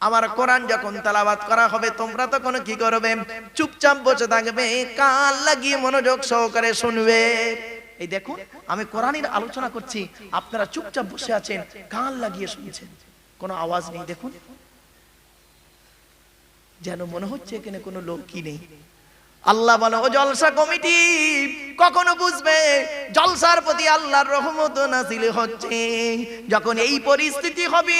আমার কোরআন যখন তেলাওয়াত করা হবে তোমরা তখন কি করবে? চুপচাপ বসে থাকবে, কান লাগিয়ে মনোযোগ সহকারে শুনবে। এই দেখুন আমি কোরআনের আলোচনা করছি, আপনারা চুপচাপ বসে আছেন, কান লাগিয়ে শুনছেন, কোনো আওয়াজ নেই। দেখুন যেন মনে হচ্ছে এখানে কোনো লোকই নেই। আল্লাহ বলে ও জলসা কমিটি কখনো বুঝবে জলসার প্রতি আল্লাহর রহমত নাযিল হচ্ছে যখন এই পরিস্থিতি হবে,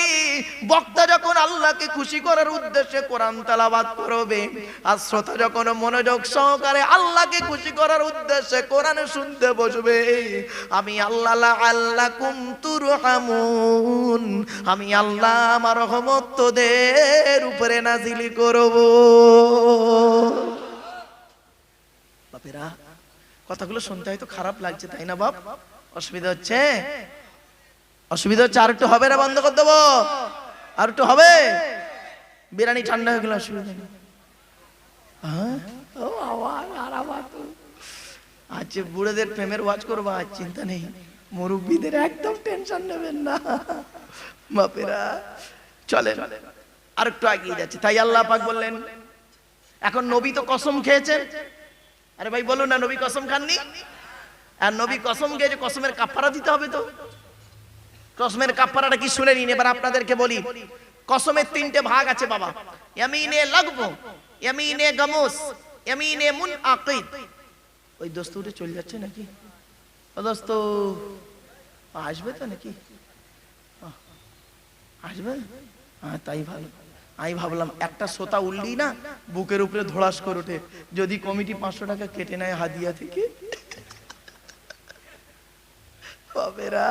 বক্তা যখন আল্লাহকে খুশি করার উদ্দেশ্যে কোরআন তেলাওয়াত করবে, আর শ্রোতা যখন মনোযোগ সহকারে আল্লাহকে খুশি করার উদ্দেশ্যে কোরআন শুনতে বসবে, আমি আল্লাহ লাআল্লাকুম তুরহামুন, আমি আল্লাহ আমার রহমত তোদের উপরে নাযিল করব। বাপেরা কথাগুলো শুনতে হয়তো খারাপ লাগছে, তাই না বাপ? অসুবিধা হচ্ছে? অসুবিধা হচ্ছে? আর একটু হবে না? বন্ধ করে দেবো? আর একটু হবে? বিরিয়ানি ঠান্ডা হয়ে গেল, অসুবিধা নেই। আচ্ছা বুড়োদের প্রেমের ওয়াজ করবো, আজ চিন্তা নেই, মুরব্বীদের একদম টেনশন নেবেন না। বাপেরা চলে আর একটু এগিয়ে যাচ্ছে। তাই আল্লাহ পাক বললেন, এখন নবী তো কসম খেয়েছেন। আরে ভাই বলুন না, নবী কসম খাননি? আর নবী কসম খেয়েছে, কসমের কাফারা দিতে হবে। তো কসমের কাফারাটা কি শুনে নিন। এবার আপনাদেরকে বলি, কসমের 3টে ভাগ আছে বাবা। ইয়ামিনে লাগবো, ইয়ামিনে গামুস, ইয়ামিনে মুনআকিদ। ওই দোস্ত উঠে চলে যাচ্ছে নাকি? ও দোস্ত আসবে তো নাকি? আসবে? হ্যাঁ তাই ভালো। আমি ভাবলাম একটা সোতা উঠলি না বুকের উপরে ধড়াস করে ওঠে, যদি কমিটি 500 টাকা কেটে নেয় হাদিয়া থেকে। বাবেরা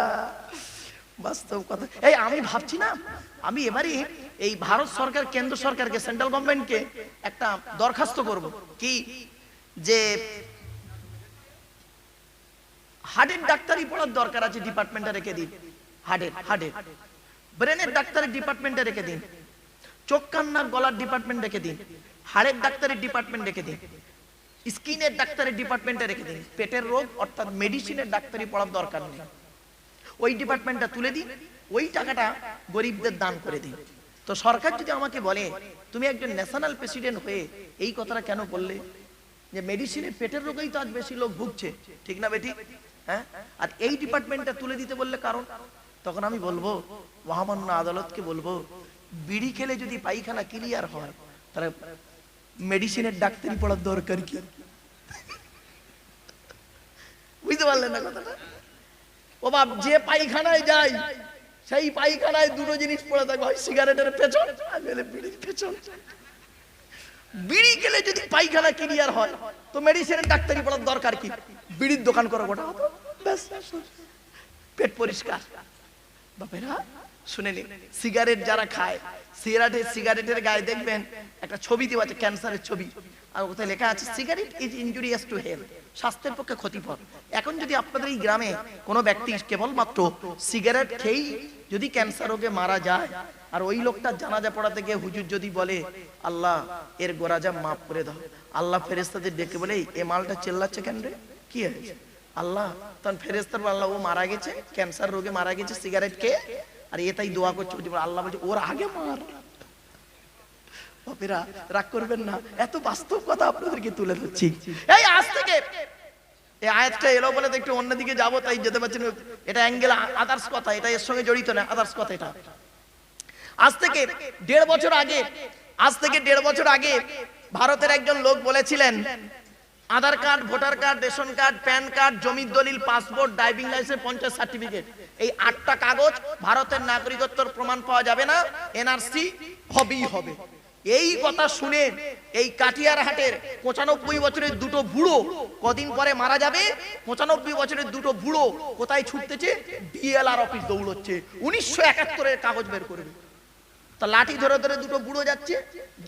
বাস্তব কথা। এই আমি ভাবছি না, আমি এবারে এই ভারত সরকার, কেন্দ্র সরকারকে, সেন্ট্রাল গভর্নমেন্টকে একটা দরখাস্ত করব, কি যে হার্টের ডাক্তারি পড়ার দরকার আছে, ডিপার্টমেন্টে রেখে দিন। হার্টের ব্রেনের ডাক্তারের ডিপার্টমেন্টে রেখে দিন, চোখ কান নাক গলার ডিপার্টমেন্ট রেখে দিন, হাড়ের ডাক্তারের ডিপার্টমেন্ট রেখে দিন, স্কিনের ডাক্তারের ডিপার্টমেন্টে রেখে দিন, পেটের রোগ অর্থাৎ মেডিসিনের ডাক্তারি পড়ার দরকার নেই, ওই ডিপার্টমেন্টটা তুলে দিন, ওই টাকাটা গরিবদের দান করে দিন। তো সরকার যদি আমাকে বলে তুমি একজন ন্যাশনাল প্রেসিডেন্ট হয়ে এই কথাটা কেন বললে, যে মেডিসিনে পেটের রোগেই তো আজ বেশি লোক ভুগছে, ঠিক না বেটি? হ্যাঁ, আর এই ডিপার্টমেন্টটা তুলে দিতে বললে কারণ, তখন আমি বলবো মহামান্য আদালতকে বলবো, বিড়ি খেলে যদি পায়খানা ক্লিয়ার হয় তাহলে মেডিসিনের ডাক্তারি পড়ার দরকার কি? বুঝতে পারলেন না কথাটা? ও বাপ, যে পায়খানায় যায় সেই পায়খানায় দুটো জিনিস পড়ে থাকবে, হয় সিগারেটের পেছন আর নইলে বিড়ির পেছন। বিড়ি খেলে যদি পায়খানা ক্লিয়ার হয় তো মেডিসিনের ডাক্তারি পড়ার দরকার কি? বিড়ির দোকান করো গোটা, ব্যাস, পেট পরিষ্কার। বাপেরা শুনে নিন, সিগারেট যারা খায়, সিগারেটের গায়ে দেখবেন একটা ছবি দেওয়া আছে, ক্যান্সারের ছবি, আর ওখানে লেখা আছে cigarette is injurious to health, স্বাস্থ্যের পক্ষে ক্ষতিকর। এখন যদি আপনাদের এই গ্রামে কোনো ব্যক্তি কেবলমাত্র সিগারেট খেয়েই যদি ক্যান্সার রোগে মারা যায়, আর ওই লোকটা জানাজা পড়াতে গিয়ে হুজুর যদি বলে আল্লাহ এর গোরাজা মাফ করে দাও, আল্লাহ ফেরেশতাদের ডেকে বলে এ মালটা চেল্লাচ্ছে কেন রে, কি হয়েছে আল্লাহ? তখন ফেরেশতার বলে আল্লাহ ও মারা গেছে, ক্যান্সার রোগে মারা গেছে সিগারেট খেয়ে, আর এ তাই দোয়া করছে। আল্লাহ বলছে ওর আগে মার। বাপেরা রাগ করবেন না, এত বাস্তব কথা আপনাদেরকে তুলে ধরছি। এই আজ থেকে এই আয়াতটা এলো বলে একটু অন্যদিকে যাবো, তাই যেতে পারছি না। এটা অ্যাঙ্গেল আদার্স কথা, এটা এর সঙ্গে জড়িত না, আদার্স কথা। এটা আজ থেকে 1.5 বছর আগে, ভারতের একজন লোক বলেছিলেন Aadhaar card, voter card, ration card, PAN card, জমির দলিল, passport, driving licence, panchayat certificate, এই 8টা কাগজ ভারতের নাগরিকত্বের প্রমাণ পাওয়া যাবে না, এনআরসি হবেই হবে। এই কথা শুনে এই কাটিয়ার হাটের 95 বছরের দুটো বুড়ো কদিন পরে মারা যাবে। 95 বছরের দুটো বুড়ো কোথায় ছুটতেছে? ডিএলআর অফিস দৌড়চ্ছে, 1971 এর কাগজ বের করবে। তা লাঠি ধরে ধরে দুটো বুড়ো যাচ্ছে,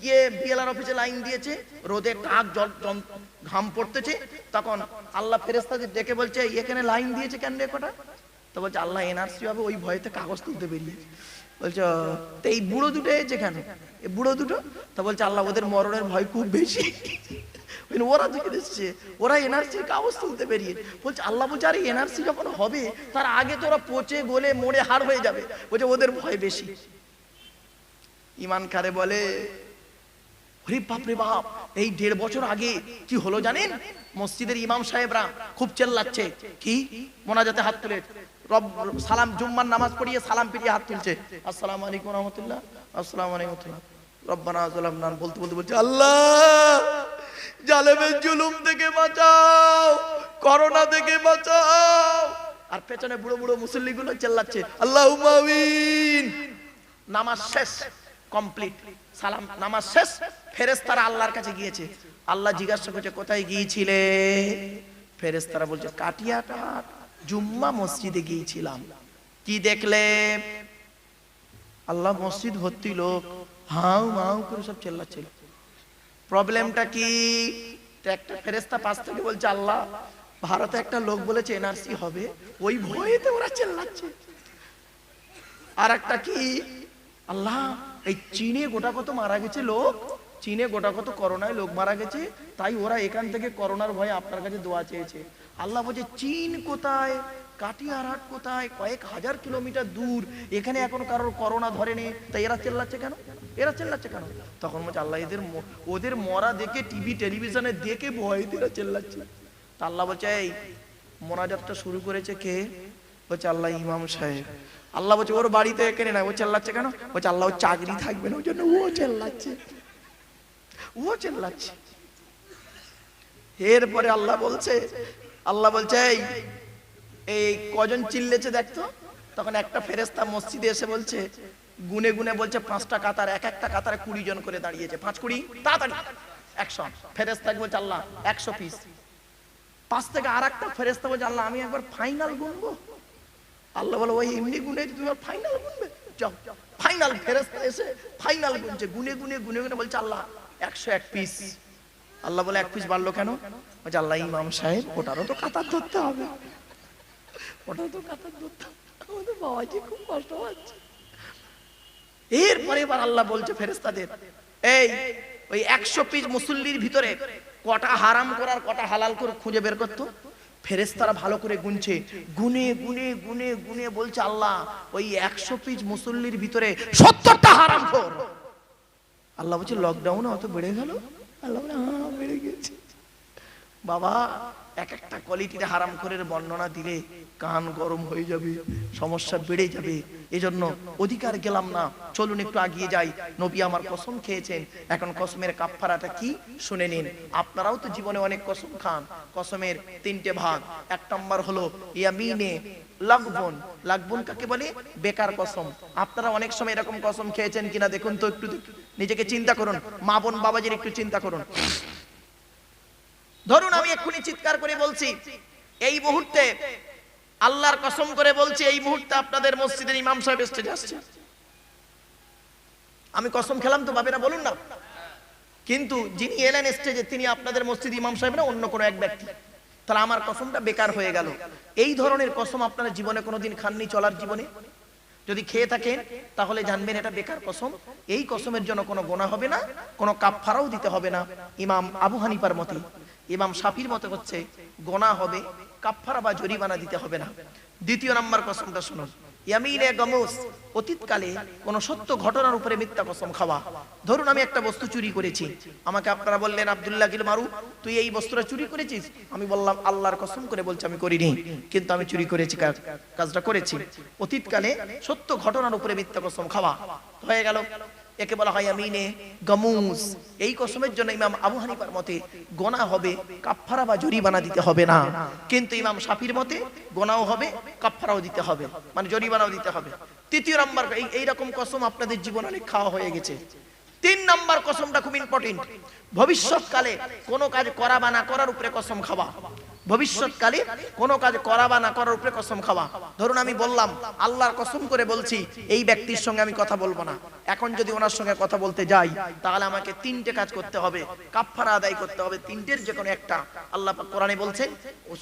গিয়ে বিএলআর অফিসে লাইন দিয়েছে, রোদে টাক ঘাম পড়তেছে। তখন আল্লাহ ফেরেশতাদের ডেকে বলছে এখানে লাইন দিয়েছে কেন রে কটা? তো বলছে আল্লাহ এনআরসি হবে, ওই ভয়েতে কাগজ তুলতে বেরিয়েছে। বলছে তো এই বুড়ো দুটো যেখানে বুড়ো দুটো, তা বলছে আল্লাহ ওদের মরণের ভয় খুব বেশি, ওরা দুটো এসছে, ওরা এনআরসির কাগজ তুলতে বেরিয়ে। বলছে আল্লাহ বলছে আরে এনআরসি যখন হবে তার আগে তো ওরা পচে গলে মরে হার হয়ে যাবে, বলছে ওদের ভয় বেশি। ইমান কারে বলে ওরে বাপ রে বাপ, এই 1.5 বছর আগে কি হলো জানেন? মসজিদের ইমাম সাহেবরা খুব চেল্লাচ্ছে, কি মোনাজাতে হাত তুলে রব সালাম, জুম্মার নামাজ পড়িয়ে সালাম ফিরিয়ে হাত তুলছে, আসসালামু আলাইকুম ওয়া রাহমাতুল্লাহ, আসসালামু আলাইকুম ওয়া রাহমাতুল্লাহ, রব্বানা যালামনা, বলতে বলতে বলছে আল্লাহ জালেমের জুলুম থেকে বাঁচাও, করোনা থেকে বাঁচাও। আর পেছনে বুড়ো বুড়ো মুসল্লিগুলো চেল্লাচ্ছে আল্লাহুম্মা আমিন। নামাজ শেষ, কমপ্লিট, সালাম, নামাজ শেষ। ফেরেশতারা আল্লাহর কাছে গিয়েছে, আল্লাহ জিজ্ঞাসা করছে কোথায় গিয়েছিলে? ফেরেশতারা বলছে কাটিয়াটা জুম্মা মসজিদে গিয়েছিলাম। কি দেখলে? আল্লাহ মসজিদ ভর্তি লোক, হাউ মাউ করে সব চেল্লাচ্ছিল। প্রবলেমটা কি? একটা ফেরেশতা পাশ থেকে বলছে আল্লাহ ভারতে একটা লোক বলেছে এনআরসি হবে, ওই ভয়েতে ওরা চেল্লাচ্ছে। আর একটা কি? আল্লাহ এই চীনে গোটা কত মারা গেছে লোক, চীনে গোটা কত করোনায় লোক মারা গেছে, তাই ওরা এখান থেকে করোনার ভয়ে আপনার কাছে দোয়া চেয়েছে। আল্লাহ বলছে চীন কোথায়, কাটিয়ারহাট কোথায়, কয়েক হাজার কিলোমিটার দূর, এখানে এখন কারোর করোনা ধরেনি, তাই এরা চেল্লাচ্ছে কেন? এরা চেল্লাচ্ছে কেন? তখন বলছে আল্লাহ ওদের মরা দেখে টিভি টেলিভিশনে দেখে ভয়তে এরা চেল্লাচ্ছে। তা আল্লাহ বলছে এই মোনাজাতটা শুরু করেছে কে? বলছে আল্লাহ ইমাম সাহেব। আল্লাহ বলছে ওর বাড়িতে এখানে না, ও চেল্লাচ্ছে কেন? বলছে আল্লাহ ওর চাকরি থাকবে না ওই জন্য ও চেল্লাচ্ছে, ও চেল্লাচ্ছে। এরপরে আল্লাহ বলছে এই কজন চিল্লেছে দেখতো। তখন একটা ফেরেশতা মসজিদে এসে বলছে, গুনে গুনে বলছে 5টা কাতার, এক একটা কাতারে 20 জন করে দাঁড়িয়েছে, 5-20 তাড়াতাড়ি 100। ফেরেশতা বলছে আল্লাহ 100 পিস। পাশ থেকে আর একটা ফেরেশতা বলছে আল্লাহ আমি একবার ফাইনাল গুনবো। আল্লাহ বলে ওই এমনি গুনে তুমি ফাইনাল গুনবে? যাও ফাইনাল। ফেরেশতা এসে ফাইনাল গুনছে, গুনে গুনে গুনে গুনে বলছে আল্লাহ 101 পিস। আল্লাহ বলে 1 পিস বাড়লো কেন? বলছে আল্লাহ ইমাম সাহেব ওটারও তো কাতার ধরতে হবে, ওটাও তো কাতার ধরতে হবে, আমাদের বাবাজি খুব কষ্ট হচ্ছে। এরপরে এবার আল্লাহ বলছে ফেরেশতাদের এই ওই 100 পিস মুসল্লির ভিতরে কটা হারাম করার কটা হালাল করে খুঁজে বের করতো। ফেরেশতারা ভালো করে গুনছে, গুনে গুনে গুনে গুনে বলছে আল্লাহ ওই 100 পিস মুসল্লির ভিতরে 70টা হারামখোর। আল্লাহ বলছে লকডাউনে অত বেড়ে গেল? আল্লাহ বলে হ্যাঁ বেড়ে গেছে। বাবা এক একটা কোয়ালিটির হারামখোরের বর্ণনা দিলে কান গরম হয়ে যাবে, সমস্যা বেড়ে যাবে। এজন্য অধিকার গেলাম না, চলুন একটু আগিয়ে যাই। নবী আমার কসম খেয়েছেন, এখন কসমের কাফফারাটা কি শুনে নিন। আপনারাও তো জীবনে অনেক কসম খান। কসমের 3টে ভাগ। 1 নম্বর হলো ইয়ামিনে লাগবুন। লাগবুন কাকে বলে? বেকার কসম। আপনারা অনেক সময় এরকম কসম খেয়েছেন কিনা দেখুন তো, একটু নিজেকে চিন্তা করুন, মা বোন বাবাজির একটু চিন্তা করুন। ধরুন আমি এক্ষুনি চিৎকার করে বলছি, এই মুহূর্তে আল্লাহর কসম করে বলছি, এই মুহূর্তে আপনাদের মসজিদের ইমাম সাহেব স্টেজে আসছে। আমি কসম খেলাম তো বাবেরা, বলুন না। কিন্তু যিনি এলেন স্টেজে তিনি আপনাদের মসজিদ ইমাম সাহেব না, অন্য কোনো এক ব্যক্তি। তাহলে আমার কসমটা বেকার হয়ে গেল। এই ধরনের কসম আপনারা জীবনে কোনোদিন খাননি চলার জীবনে? যদি খেয়ে থাকেন তাহলে জানবেন এটা বেকার কসম। এই কসমের জন্য কোনো গুনাহ হবে না, কোনো কাফফারাও দিতে হবে না। ইমাম আবু হানিফার মতে, ইমাম শাফির মতে হচ্ছে গুনাহ হবে, কাফফারা বা জরিমানা দিতে হবে না। 2 নম্বর কসমটা শুনুন, ইয়ামিনে গামুস। অতীতকালে কোন সত্য ঘটনার উপরে মিথ্যা কসম খাওয়া। ধরুন আমি একটা বস্তু চুরি করেছি, আমাকে আপনারা বললেন আব্দুল্লাহ গিল মারু তুই এই বস্তুটা চুরি করেছিস। আমি বললাম আল্লাহর কসম করে বলছি আমি করিনি, কিন্তু আমি চুরি করেছি, কাজটা করেছি। অতীতকালে সত্য ঘটনার উপরে মিথ্যা কসম খাওয়া হয়ে গেল, একে বলা হয় ইয়ামিনে গামুস। এই কসমের জন্য ইমাম আবু হানিফার মতে গুনাহ হবে, কাফফারা বা জরিমানা দিতে হবে না। কিন্তু ইমাম শাফির মতে গুনাহও হবে, কাফফারাও দিতে হবে, মানে জরিমানাও দিতে হবে। 3 নম্বর, এইরকম কসম আপনাদের জীবনে অনেক খাওয়া হয়ে গেছে। 3 নম্বর কসমটা খুব ইম্পর্টেন্ট। ভবিষ্যৎকালে কোনো কাজ করা বা না করার উপরে কসম খাওয়া। ভবিষ্যৎকালে কোনো কাজ করা বা না করার উপরে কসম খাওয়া। ধরুন আমি বললাম আল্লাহর কসম করে বলছি এই ব্যক্তির সঙ্গে আমি কথা বলবো না। এখন যদি ওনার সঙ্গে কথা বলতে যাই তাহলে আমাকে 3টে কাজ করতে হবে, কাফফারা আদায় করতে হবে। 3টের যে কোনো একটা। আল্লাহ পাক কোরআনে বলছেন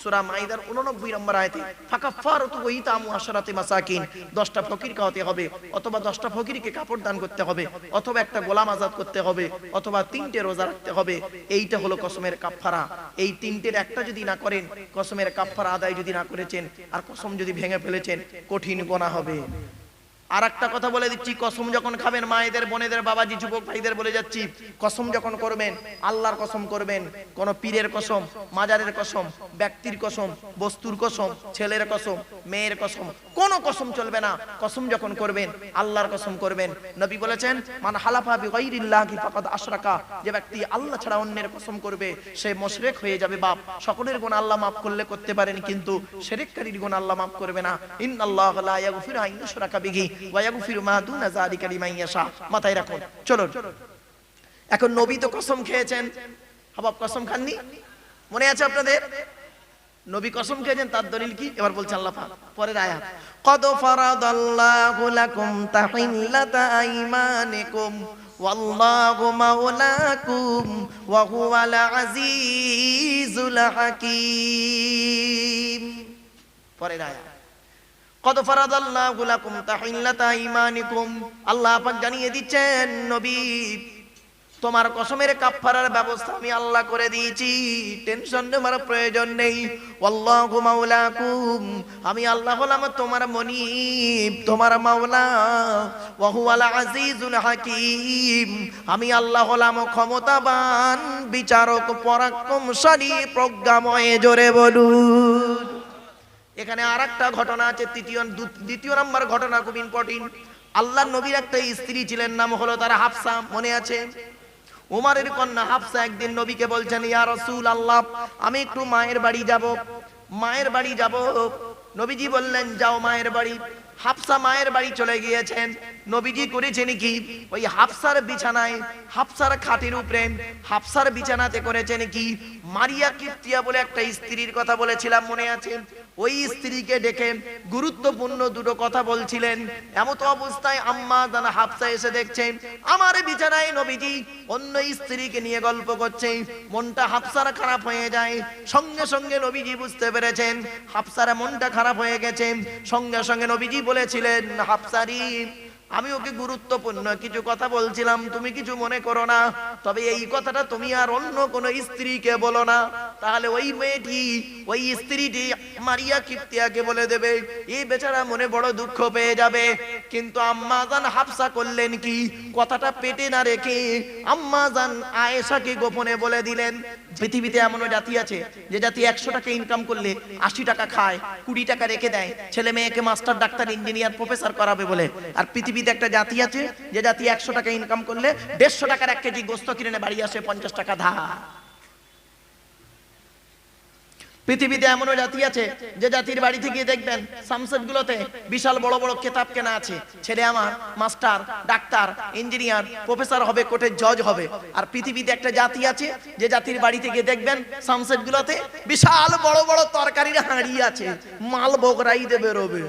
সূরা মাইদার 89 নম্বর আয়াতে, ফাকাফারাতু ইতামু আশরাতি মাসাকিন। 10টা ফকির খাওয়াতে হবে, অথবা 10টা ফকিরকে কাপড় দান করতে হবে, অথবা একটা গোলাম আজাদ করতে হবে, অথবা 3টে রোজা রাখতে হবে। এইটা হলো কসমের কাফফারা। এই 3টের একটা যদি না করেন, কসমের কাফফারা আদায় যদি না করেছেন, আর কসম যদি ভেঙে ফেলেছেন, কঠিন গুনাহ হবে। আর একটা কথা বলে দিচ্ছি, কসম যখন খাবেন, মায়েদের, বোনেদের, বাবাজি, যুবক ভাইদের বলে যাচ্ছি, কসম যখন করবেন আল্লাহর কসম করবেন। কোন পীরের কসম, মাজারের কসম, ব্যক্তির কসম, বস্তুর কসম, ছেলের কসম, মেয়ের কসম, কোন কসম চলবে না। কসম যখন করবেন আল্লাহর কসম করবেন। নবী বলেছেন মান হালাফা বিগাইরিল্লাহি ফাকাদ আশরাকা। যে ব্যক্তি আল্লাহ ছাড়া অন্যের কসম করবে সে মুশরিক হয়ে যাবে। বাপ সকলের গুনাহ আল্লাহ মাফ করলে করতে পারেন, কিন্তু শিরককারীর গুনাহ আল্লাহ মাফ করবে না। ইন্নাল্লাহা লা ইয়াগফিরু আন ইউশরাকা বিহি ওয়া ইয়াগফিরু মা দুনা যালিকা লিমান ইয়াশা। মাথায় রাখুন। চলুন, এখন নবী তো কসম খেয়েছেন, হাবাব কসম খাননি? মনে আছে আপনাদের? নবী কসম খেয়েছেন, তার দলিল কি? এবার বলছেন আল্লাহ পাক পরের আয়াত, কদ ফারাদাল্লাহু লাকুম তাহিল্লাতা আইমানিকুম ওয়াল্লাহু মাওলাকুম ওয়া হুয়াল আজিজুল হাকীম। পরের আয়াত, কদ ফারাদাল্লাহু লাকুম তাহিল্লাতা আইমানিকুম। আল্লাহ পাক জানিয়ে দিচ্ছেন নবী তোমার কসমের কাফফারার ব্যবস্থা আমি আল্লাহ করে দিয়েছি, টেনশন নেওয়ার প্রয়োজন নেই। ওয়াল্লাহু মাওলাকুম, আমি আল্লাহ হলাম তোমার মনিব, তোমার মাওলা। ওয়া হুয়াল আজিজুল হাকীম, আমি আল্লাহ হলাম ক্ষমতাবান, বিচারক, পরাক্রমশালী, প্রজ্ঞাময়। জোরে বলুন। এখানে আরেকটা ঘটনা আছে, দ্বিতীয় নম্বর ঘটনা খুব ইম্পর্টেন্ট। আল্লাহর নবীর একটা স্ত্রী ছিলেন, নাম হলো তার হাফসা। মনে আছে? উমরের কন্যা হাফসা একদিন নবীকে বলছেন ইয়া রাসূলুল্লাহ আমি একটু মায়ের বাড়ি যাব, মায়ের বাড়ি যাব। নবীজি বললেন যাও মায়ের বাড়ি। হাফসা মায়ের বাড়ি চলে গিয়েছেন। নবীজি করেছেন কি, ওই হাফসার বিছানায়, হাফসার খাটের উপরে, হাফসার বিছানাতে করেছেন কি, মারিয়া কিপ্তিয়া বলে একটা স্ত্রীর কথা বলেছিলাম, মনে আছে? ওই স্ত্রীকে ডেকে গুরুত্বপূর্ণ দুটো কথা বলছিলেন। এমত অবস্থায় আম্মা জানা হাফসা এসে দেখছেন আমার বিছানায় নবীজি অন্য স্ত্রীকে নিয়ে গল্প করছে। মনটা হাফসার খারাপ হয়ে যায়। সঙ্গে সঙ্গে নবীজি বুঝতে পেরেছেন হাফসার মনটা খারাপ হয়ে গেছে। সঙ্গে সঙ্গে নবীজি বলেছিলেন হাফসারি আমি ওকে গুরুত্বপূর্ণ কিছু কথা বলছিলাম, তুমি কিছু মনে করো না, তবে এই কথাটা তুমি আর অন্য কোন স্ত্রীকে বলো না, তাহলে ওই মেয়েটি ওই স্ত্রীটি মারিয়া কিপ্তিয়াকে বলে দেবে, এই বেচারা মনে বড় দুঃখ পেয়ে যাবে। কিন্তু আম্মা জান হাফসা করলেন কি, কথাটা পেটে না রেখে আম্মা জান আয়েশাকে গোপনে বলে দিলেন, পৃথিবীতে এমন জাতি আছে যে জাতি 100 টাকা ইনকাম করলে 80 টাকা খায়, 20 টাকা রেখে দেয় ছেলে মেয়েকে মাস্টার, ডাক্তার, ইঞ্জিনিয়ার, প্রফেসর করাবে বলে। আর পৃথিবীতে একটা জাতি আছে যে জাতি 100 টাকা ইনকাম করলে 150 টাকার 1 কেজি গোস্ত কিনে বাড়ি আসে 50 টাকা ধার। পৃথিবীতে এমনও জাতি আছে যে জাতির বাড়িতে গিয়ে দেখবেন সামসেট গুলোতে বিশাল বড় বড় কিতাব কেনা আছে, ছেলে আমার মাস্টার, ডাক্তার, ইঞ্জিনিয়ার, প্রফেসর হবে, কোর্টের জজ হবে। আর পৃথিবীতে একটা জাতি আছে যে জাতির বাড়িতে গিয়ে দেখবেন সামসেট গুলোতে বিশাল বড় বড় তরকারির হাঁড়ি আছে, মাল বগরাই দেবে রবে।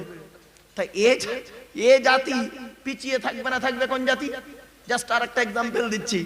তাই এ জাতি পিছিয়ে থাকবে না, থাকবে কোন জাতি? জাস্ট আর একটা এক্সাম্পল দিচ্ছি।